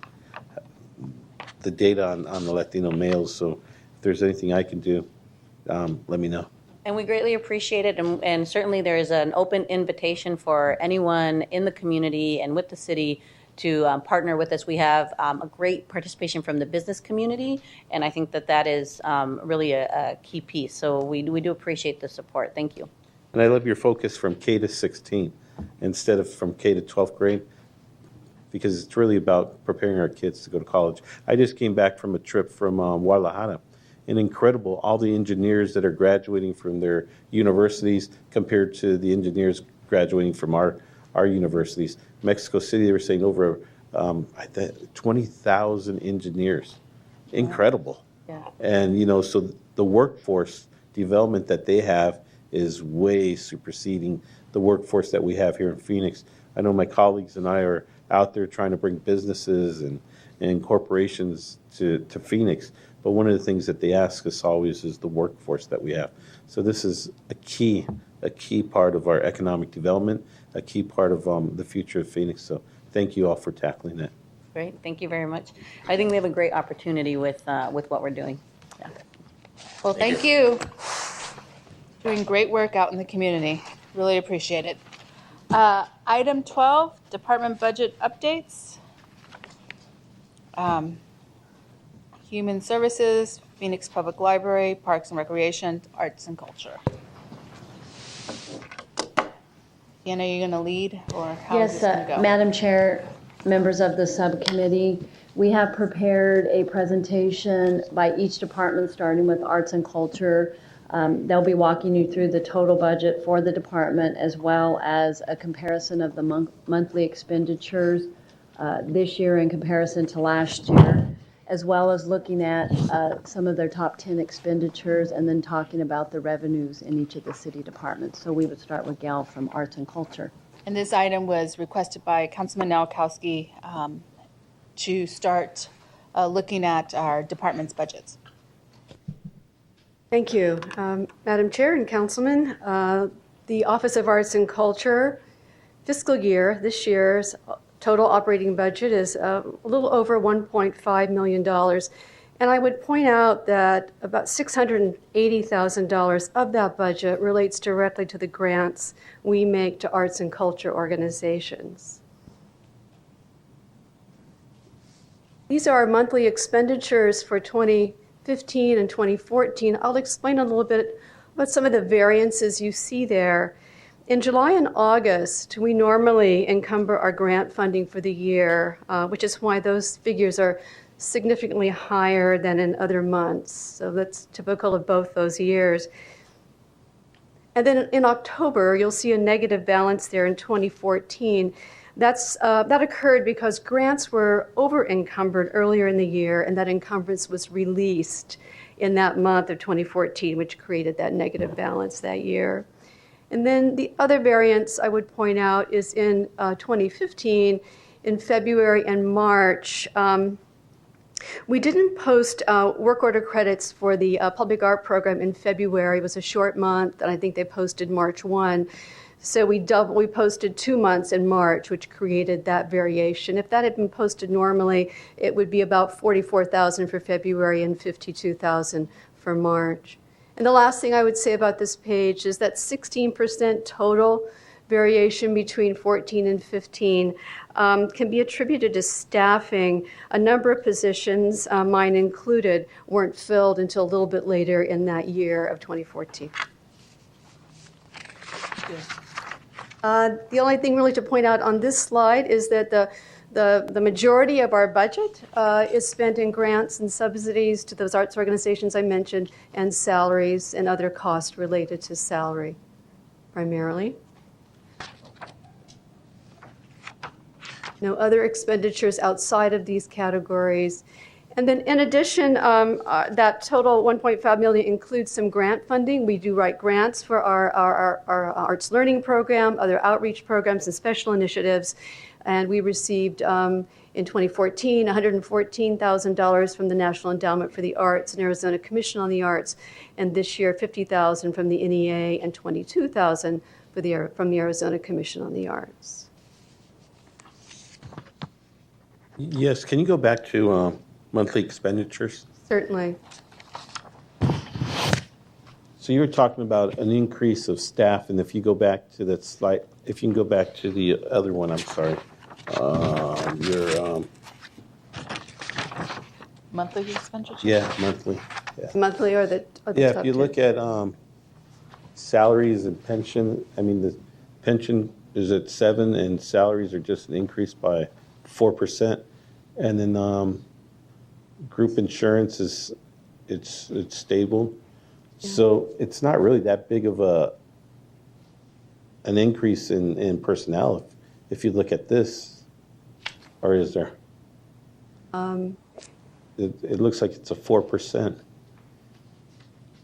the data on the Latino males. So if there's anything I can do, let me know. And we greatly appreciate it, and certainly there is an open invitation for anyone in the community and with the city to partner with us. We have a great participation from the business community, and I think that is really a key piece. So we do appreciate the support. Thank you. And I love your focus from K to 16 instead of from K to 12th grade, because it's really about preparing our kids to go to college. I just came back from a trip from Guadalajara. And incredible, all the engineers that are graduating from their universities compared to the engineers graduating from our universities. Mexico City, they were saying over 20,000 engineers. Incredible. Yeah. And, so the workforce development that they have is way superseding the workforce that we have here in Phoenix. I know my colleagues and I are out there trying to bring businesses and corporations to Phoenix. But one of the things that they ask us always is the workforce that we have. So this is a key part of our economic development, a key part of the future of Phoenix. So thank you all for tackling that. Great, thank you very much. I think we have a great opportunity with what we're doing. Yeah. Well, thank you. Doing great work out in the community. Really appreciate it. Item 12, department budget updates. Human Services, Phoenix Public Library, Parks and Recreation, Arts and Culture. Deanna, are you going to lead, or how is this going to go? Madam Chair, members of the subcommittee, we have prepared a presentation by each department, starting with Arts and Culture. They'll be walking you through the total budget for the department, as well as a comparison of the monthly expenditures this year in comparison to last year, as well as looking at some of their top 10 expenditures and then talking about the revenues in each of the city departments. So we would start with Gal from Arts and Culture. And this item was requested by Councilman Nowakowski to start looking at our department's budgets. Thank you. Madam Chair and Councilman, the Office of Arts and Culture fiscal year, this year's total operating budget is a little over $1.5 million. And I would point out that about $680,000 of that budget relates directly to the grants we make to arts and culture organizations. These are our monthly expenditures for 2015 and 2014. I'll explain a little bit about some of the variances you see there. In July and August, we normally encumber our grant funding for the year, which is why those figures are significantly higher than in other months. So that's typical of both those years. And then in October, you'll see a negative balance there in 2014. That occurred because grants were over-encumbered earlier in the year, and that encumbrance was released in that month of 2014, which created that negative balance that year. And then the other variance I would point out is in 2015, in February and March. We didn't post work order credits for the public art program in February. It was a short month, and I think they posted March 1. So we posted 2 months in March, which created that variation. If that had been posted normally, it would be about $44,000 for February and $52,000 for March. And the last thing I would say about this page is that 16% total variation between 14 and 15 can be attributed to staffing. A number of positions, mine included, weren't filled until a little bit later in that year of 2014. The only thing really to point out on this slide is that the The majority of our budget is spent in grants and subsidies to those arts organizations I mentioned, and salaries and other costs related to salary, primarily. No other expenditures outside of these categories. And then in addition, that total 1.5 million includes some grant funding. We do write grants for our arts learning program, other outreach programs and special initiatives. And we received in 2014, $114,000 from the National Endowment for the Arts and Arizona Commission on the Arts. And this year, $50,000 from the NEA and $22,000 from the Arizona Commission on the Arts. Yes, can you go back to monthly expenditures? Certainly. So you were talking about an increase of staff, and if you go back to that slide, if you can go back to the other one, I'm sorry. Your Monthly expenditures? yeah, monthly. Yeah, Monthly or the yeah. top If you two? look at salaries and pension, I mean the pension is at 7%, and salaries are just an increase by 4%, and then group insurance is it's stable. So it's not really that big of an increase in personnel if you look at this, or is there? It looks like it's a 4%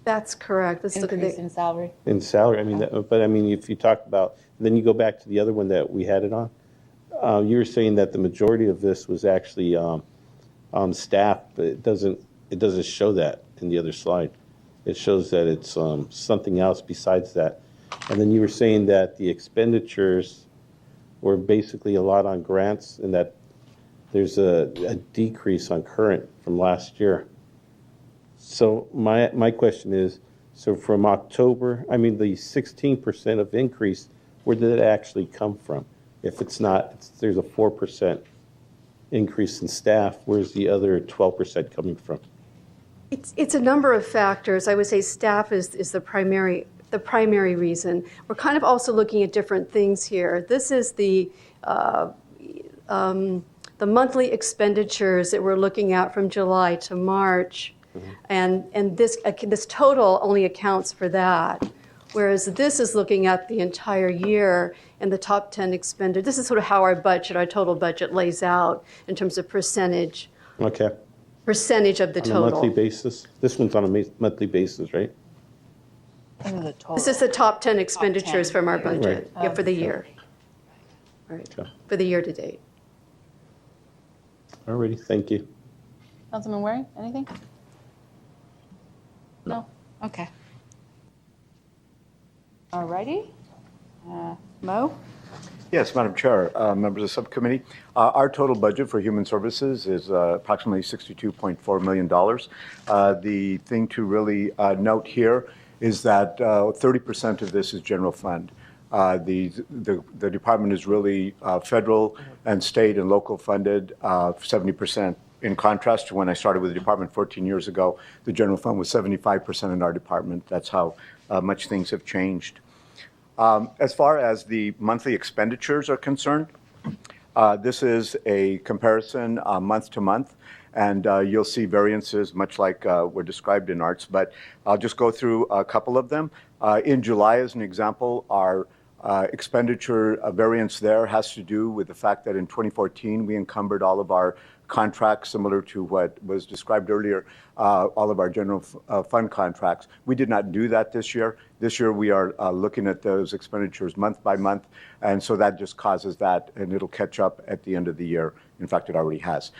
That's correct. Let's look at Increase the, in salary. in salary. I mean, but I mean, if you talk about, then you go back to the other one that we had it on. You were saying that the majority of this was actually staff, but it doesn't show that in the other slide. It shows that it's something else besides that. And then you were saying that the expenditures were basically a lot on grants, and that there's a decrease on current from last year. So my question is, so from October, I mean, the 16% of increase, where did it actually come from? If it's not, there's a 4% increase in staff, where's the other 12% coming from? it's a number of factors. I would say staff is the primary reason. We're kind of also looking at different things here. This is the monthly expenditures that we're looking at from July to March, and this total only accounts for that. Whereas this is looking at the entire year and the top 10 expended. This is sort of how our total budget lays out in terms of percentage. Okay. Percentage of the On a total. monthly basis? This one's on a monthly basis, right? This is the top 10 expenditures from our budget, Right. yeah, for the year. Right, Okay. for the year to date. Alrighty, thank you. Councilman Waring, anything? No? Okay. All righty. Mo? Yes, Madam Chair, members of the subcommittee. Our total budget for human services is approximately $62.4 million. The thing to really note here is that 30% of this is general fund. The department is really federal and state and local funded, 70%. In contrast to when I started with the department 14 years ago, the general fund was 75% in our department. That's how much things have changed. As far as the monthly expenditures are concerned, this is a comparison month to month, and you'll see variances much like were described in arts, but I'll just go through a couple of them. In July, as an example, our expenditure variance there has to do with the fact that in 2014, we encumbered all of our contracts similar to what was described earlier, all of our general fund contracts. We did not do that this year. This year we are looking at those expenditures month by month, and so that just causes that, and it'll catch up at the end of the year. In fact, it already has.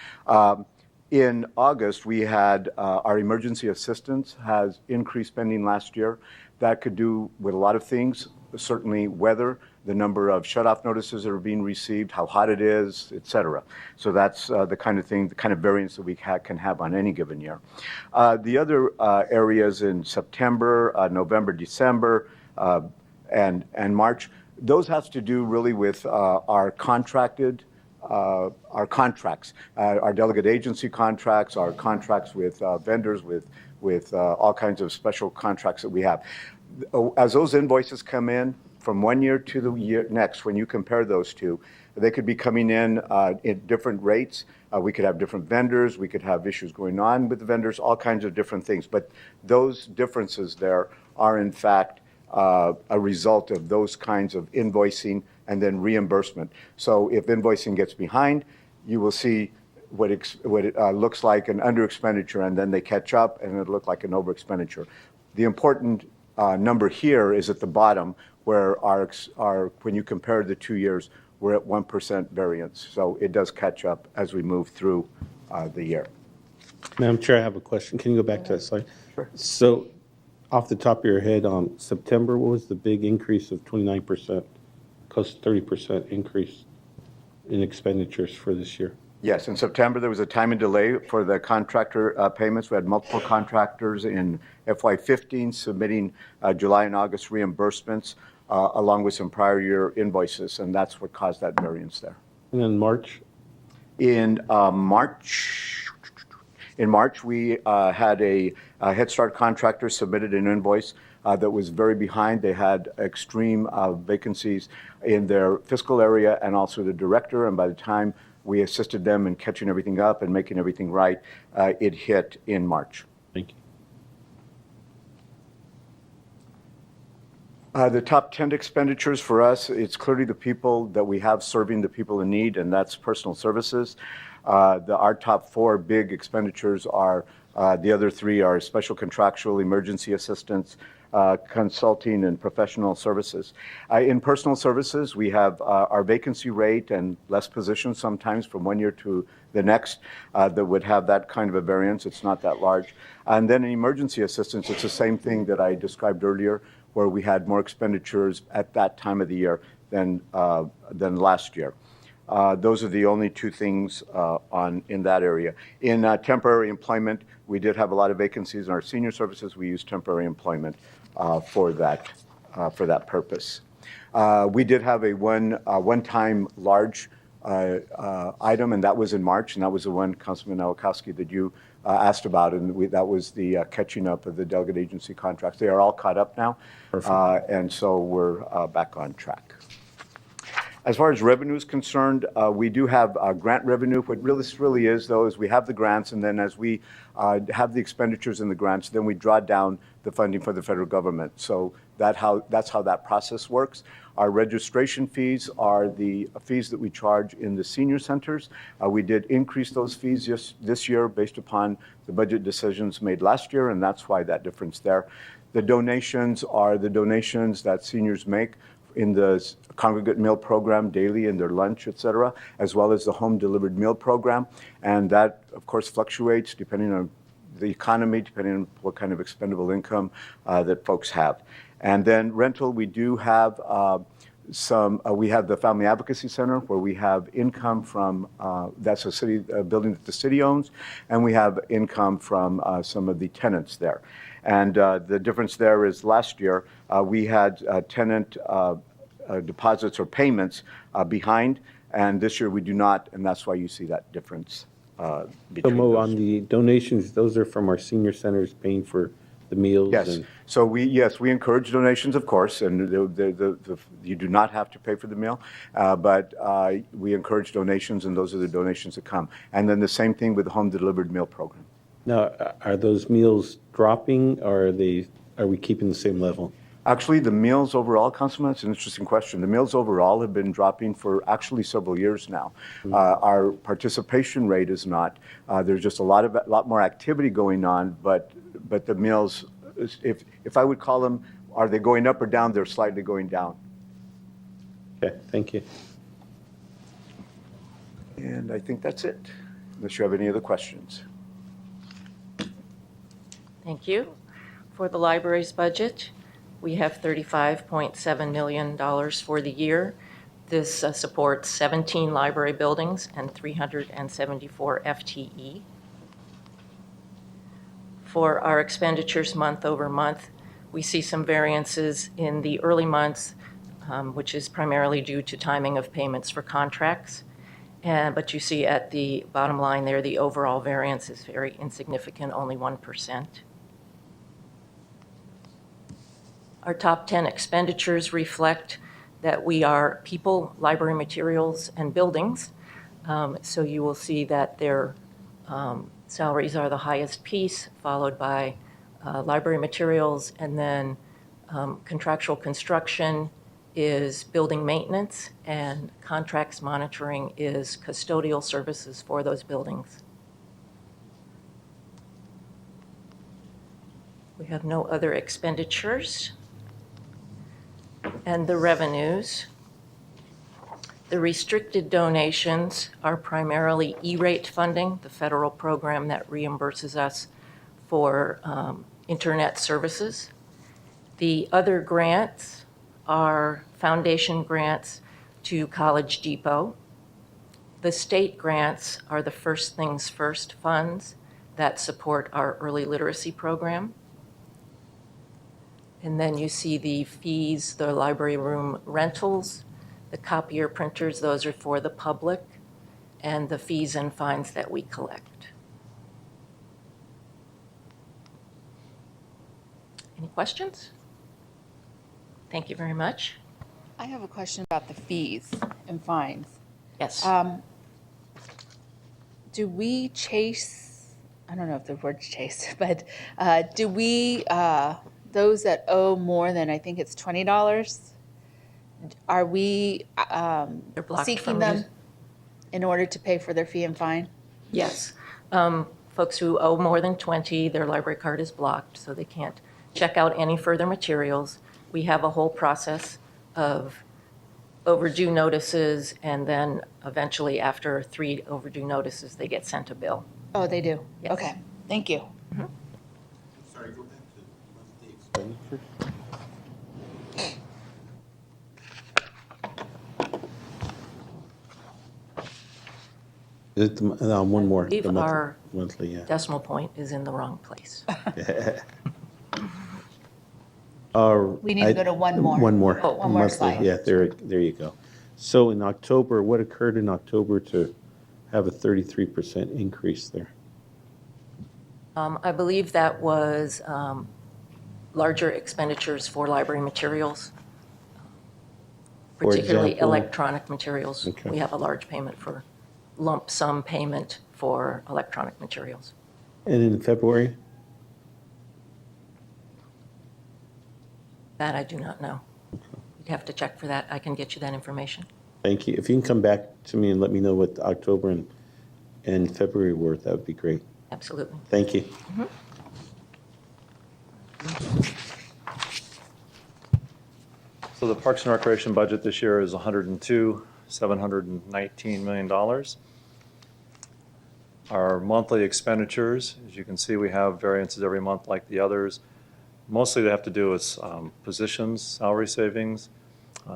In August, we had our emergency assistance has increased spending last year. That could do with a lot of things, certainly weather, the number of shut-off notices that are being received, how hot it is, et cetera. So that's the kind of thing, the kind of variance that we can have on any given year. The other areas in September, November, December, and March, those have to do really with our contracted, our contracts, our delegate agency contracts, our contracts with vendors, with all kinds of special contracts that we have. As those invoices come in from one year to the year next, when you compare those two, They could be coming in at different rates. We could have different vendors. We could have issues going on with the vendors, all kinds of different things. But those differences there are, in fact, a result of those kinds of invoicing and then reimbursement. So if invoicing gets behind, you will see what it looks like an under expenditure, and then they catch up and it look like an over expenditure. The important number here is at the bottom, where when you compare the 2 years, we're at 1% variance. So it does catch up as we move through the year. Madam Chair, I have a question. Can you go back to that slide? Sure. So off the top of your head, on September, what was the big increase of 29%, close to 30% increase in expenditures for this year? Yes, in September, there was a time and delay for the contractor payments. We had multiple contractors in FY15 submitting July and August reimbursements along with some prior year invoices, and that's what caused that variance there. And then March? In March, we had a Head Start contractor submitted an invoice that was very behind. They had extreme vacancies in their fiscal area and also the director, and by the time we assisted them in catching everything up and making everything right, it hit in March. Thank you. The top 10 expenditures for us, it's clearly the people that we have serving the people in need, and that's personal services. Our top 4 big expenditures are, the other 3 are special contractual, emergency assistance, consulting, and professional services. In personal services, we have our vacancy rate and less positions sometimes from one year to the next that would have that kind of a variance. It's not that large. And then in emergency assistance, it's the same thing that I described earlier, where we had more expenditures at that time of the year than last year. Those are the only 2 things in that area. In temporary employment, we did have a lot of vacancies in our senior services. We used temporary employment for that purpose. We did have a one-time large item, and that was in March, and that was the one, Councilman Nowakowski, that you asked about, and that was the catching up of the delegate agency contracts. They are all caught up now, and so we're back on track. As far as revenue is concerned, we do have grant revenue. What this really is, though, is we have the grants, and then as we have the expenditures in the grants, then we draw down the funding for the federal government. So that's how that process works. Our registration fees are the fees that we charge in the senior centers. We did increase those fees this year based upon the budget decisions made last year, and that's why that difference there. The donations are the donations that seniors make in the congregate meal program daily in their lunch, et cetera, as well as the home delivered meal program. And that, of course, fluctuates depending on the economy, depending on what kind of expendable income that folks have. And then rental, we do have we have the Family Advocacy Center, where we have income from, that's a city building that the city owns, and we have income from some of the tenants there. And the difference there is last year, we had tenant deposits or payments behind, and this year we do not, and that's why you see that difference between Mo, those. on the donations, those are from our senior centers paying for the meals? Yes. So we encourage donations, of course, and you do not have to pay for the meal, but we encourage donations, and those are the donations that come. And then the same thing with the home delivered meal program. Now, are those meals dropping, or are we keeping the same level? Actually, the meals overall, Councilman, it's an interesting question. The meals overall have been dropping for actually several years now. Our participation rate is not. There's just a lot more activity going on, but the meals, if I would call them, are they going up or down? They're slightly going down. Okay, thank you. And I think that's it, unless you have any other questions. Thank you. For the library's budget, we have $35.7 million for the year. This supports 17 library buildings and 374 FTE. For our expenditures month over month, we see some variances in the early months, which is primarily due to timing of payments for contracts. But you see at the bottom line there, the overall variance is very insignificant, only 1%. Our top 10 expenditures reflect that we are people, library materials, and buildings. So you will see that their salaries are the highest piece, followed by library materials, and then contractual construction is building maintenance, and contracts monitoring is custodial services for those buildings. We have no other expenditures. And the revenues. The restricted donations are primarily E-rate funding, the federal program that reimburses us for internet services. The other grants are foundation grants to College Depot. The state grants are the First Things First funds that support our early literacy program. And then you see the fees, the library room rentals, the copier printers, those are for the public, and the fees and fines that we collect. Any questions? Thank you very much. I have a question about the fees and fines. Yes. Do we chase, I don't know if the word's chase, but do we, those that owe more than, I think it's $20, are we blocked seeking from them use- in order to pay for their fee and fine? Yes. Folks who owe more than 20, their library card is blocked, so they can't check out any further materials. We have a whole process of overdue notices, and then eventually after 3 overdue notices, they get sent a bill. Oh, they do? Yes. Okay, thank you. Sorry, go back to monthly expenditures. Is it one more? I believe the monthly- our monthly, yeah. decimal point is in the wrong place. We need to go to one more. One more. Oh, one more monthly, slide. Yeah, there you go. So in October, what occurred in October to have a 33% increase there? I believe that was larger expenditures for library materials, For particularly example? electronic materials. Okay. We have a large payment for lump sum payment for electronic materials. And in February? That I do not know. You'd have to check for that. I can get you that information. Thank you. If you can come back to me and let me know what October and February were, that would be great. Absolutely. Thank you. So the Parks and Recreation budget this year is $102,719 million. Our monthly expenditures, as you can see, we have variances every month like the others. Mostly they have to do with positions, salary savings,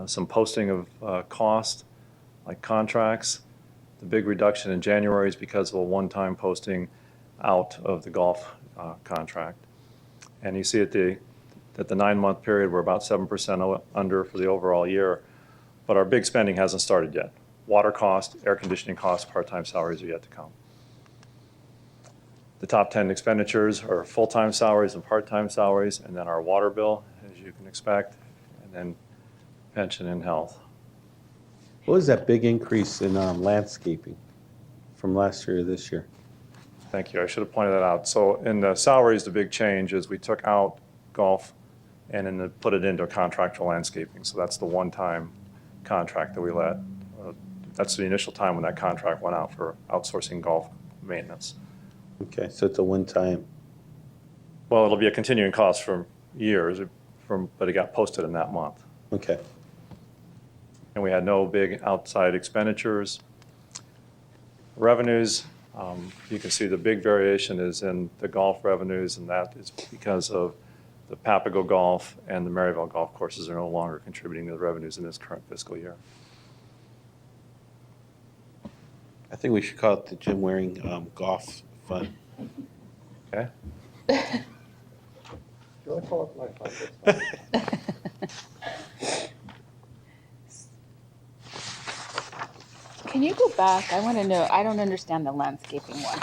some posting of cost, like contracts. The big reduction in January is because of a one-time posting out of the golf contract. And you see at the 9-month period, we're about 7% under for the overall year, but our big spending hasn't started yet. Water cost, air conditioning costs, part-time salaries are yet to come. The top 10 expenditures are full-time salaries and part-time salaries, and then our water bill, as you can expect, and then pension and health. What was that big increase in landscaping from last year to this year? Thank you. I should have pointed that out. So in the salaries, the big change is we took out golf and then put it into contractual landscaping. So that's the one-time contract that we let. That's the initial time when that contract went out for outsourcing golf maintenance. Okay, so it's a one-time. Well, it'll be a continuing cost for years, but it got posted in that month. Okay. And we had no big outside expenditures. Revenues, you can see the big variation is in the golf revenues, and that is because of the Papago Golf and the Maryville Golf courses are no longer contributing to the revenues in this current fiscal year. I think we should call it the Jim Waring Golf Fund. Okay? Can you go back? I want to know, I don't understand the landscaping one.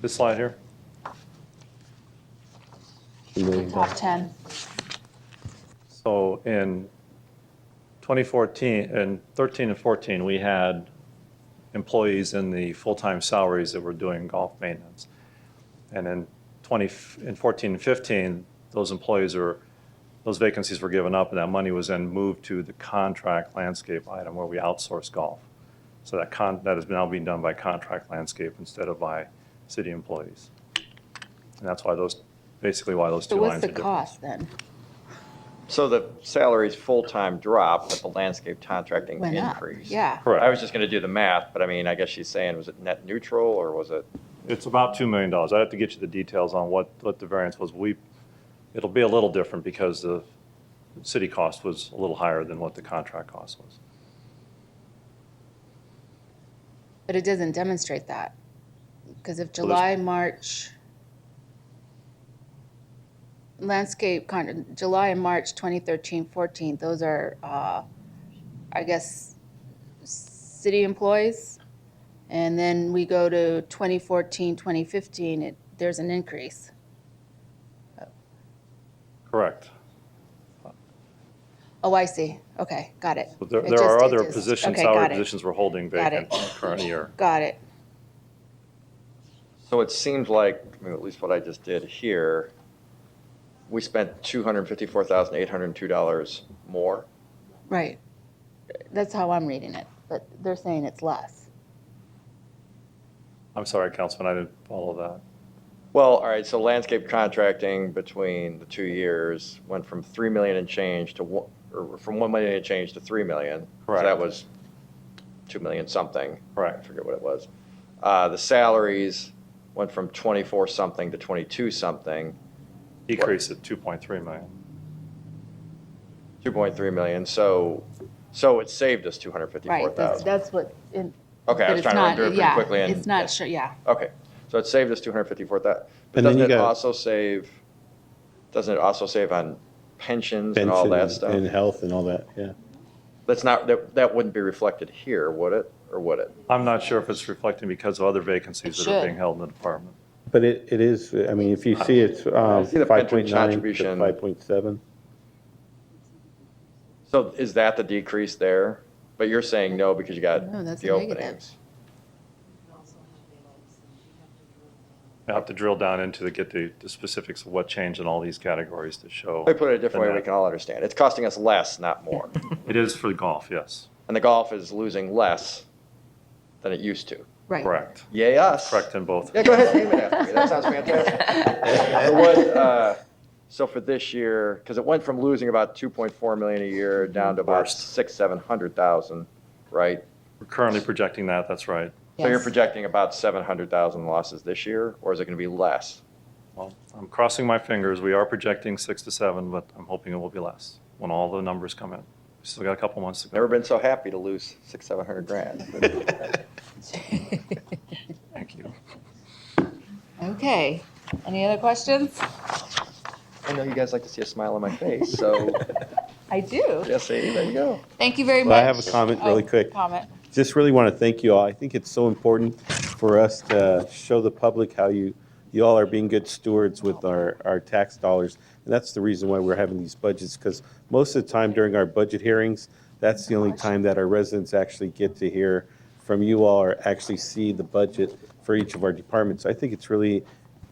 This slide here? Top 10. So in 2014, and 13 and 14, we had employees in the full-time salaries that were doing golf maintenance. And in 14 and 15, those vacancies were given up, and that money was then moved to the contract landscape item where we outsource golf. So that is now being done by contract landscape instead of by city employees. And that's why basically why those two So lines what's are the different. cost then? So the salaries full-time dropped, but the landscape contracting Went up, increased. yeah. Correct. I was just going to do the math, but I mean, I guess she's saying, was it net neutral or was it? It's about $2 million. I'd have to get you the details on what the variance was. It'll be a little different because the city cost was a little higher than what the contract cost was. But it doesn't demonstrate that. Because if July, March, July and March 2013, 14, those are, I guess, city employees. And then we go to 2014, 2015, there's an increase. Correct. Oh, I see. Okay, got it. But there It are just- it other just- positions, okay, salary got it. positions we're holding Got vacant it. in the current year. Got it. So it seems like, I mean, at least what I just did here, we spent $254,802 more. Right. That's how I'm reading it, but they're saying it's less. I'm sorry, Councilman, I didn't follow that. Well, all right, so landscape contracting between the 2 years went from 3 million and change to from 1 million and change to 3 million. Correct. So that was 2 million something. Correct. I forget what it was. The salaries went from 24 something to 22 something. Decrease at 2.3 million. 2.3 million. So it saved us 254,000. Right, that's what. Okay, but I was it's trying to run through it pretty yeah, quickly. And it's not sure, yeah. Okay, so it saved us 254,000. But And then doesn't you it got- also save? Doesn't it also save on pensions and all that Pension stuff? and health and all that, yeah. That's not that wouldn't be reflected here, would it? Or would it? I'm not sure if it's reflecting because of other vacancies It that are should. being held in the department. But it is, I mean, if you see it's see the pension 5.9 to contribution. 5.7. So is that the decrease there? But you're saying no because you got No, that's the a negative. openings. I have to drill down into get the specifics of what changed in all these categories to show. Let me put it a different way the we net. can all understand. It's costing us less, not more. It is for the golf, yes. And the golf is losing less than it used to. Right. Correct. Yay us. Correct in both. Yeah, go ahead, name it after me. That sounds fantastic. So for this year, because it went from losing about 2.4 million a year down to about Worst. 700,000, right? We're currently projecting that, that's right. So you're Yes. projecting about 700,000 losses this year, or is it going to be less? Well, I'm crossing my fingers. We are projecting 6 to 7, but I'm hoping it will be less when all the numbers come in. We still got a couple months to go. Never been so happy to lose 600-700 grand. Thank you. Okay. Any other questions? I know you guys like to see a smile on my face, so I do. Jesse, there you go. Thank you very much. Well, I have a comment really Oh, quick. Comment. Just really want to thank you all. I think it's so important for us to show the public how you all are being good stewards with our tax dollars. And that's the reason why we're having these budgets, because most of the time during our budget hearings, that's the only time that our residents actually get to hear from you all or actually see the budget for each of our departments. I think it's really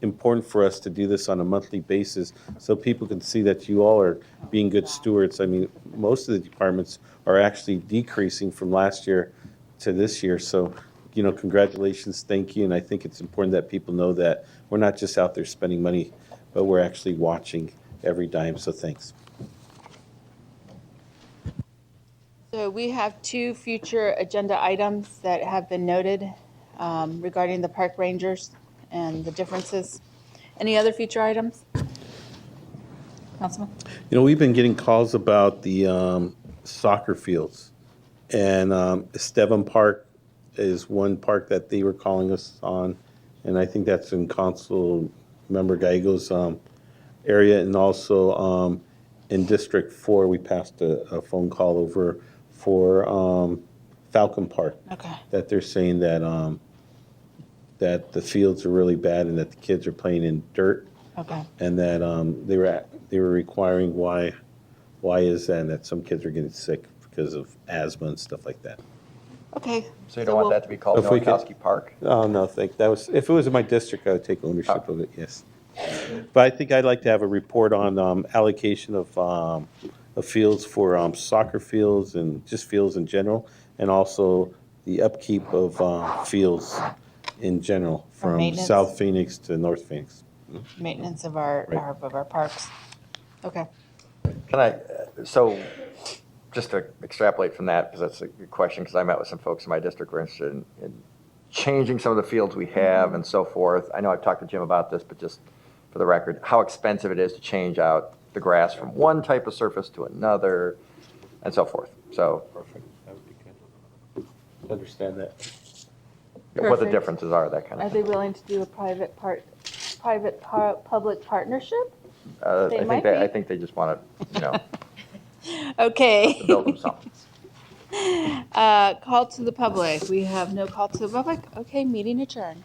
important for us to do this on a monthly basis so people can see that you all are being good stewards. I mean, most of the departments are actually decreasing from last year to this year. So, congratulations, thank you. And I think it's important that people know that we're not just out there spending money, but we're actually watching every dime. So thanks. So we have 2 future agenda items that have been noted regarding the park rangers and the differences. Any other future items? Councilman? We've been getting calls about the soccer fields. And Estevan Park is one park that they were calling us on. And I think that's in Council Member Gallego's area. And also in District 4, we passed a phone call over for Falcon Park. Okay. That they're saying that that the fields are really bad and that the kids are playing in dirt. Okay. And that they were requiring why is that, and that some kids are getting sick because of asthma and stuff like that. Okay. So you don't want that to be called If we could- Nowakowski Park? Oh, no, if it was in my district, I would take ownership of it, yes. But I think I'd like to have a report on allocation of fields for soccer fields and just fields in general, and also the upkeep of fields in general, from maintenance. South Phoenix to North Phoenix. Maintenance of our, Right. of our parks. Okay. Can I, so just to extrapolate from that, because that's a good question, because I met with some folks in my district who are interested in changing some of the fields we have and so forth. I know I've talked to Jim about this, but just for the record, how expensive it is to change out the grass from one type of surface to another and so forth. So Perfect, that would be good. Understand that. what the Perfect. differences are, that kind Are of they thing. willing to do a public partnership? They I might think be. I think they just want to, Okay. build them something. Call to the public. We have no call to the public. Okay, meeting adjourned.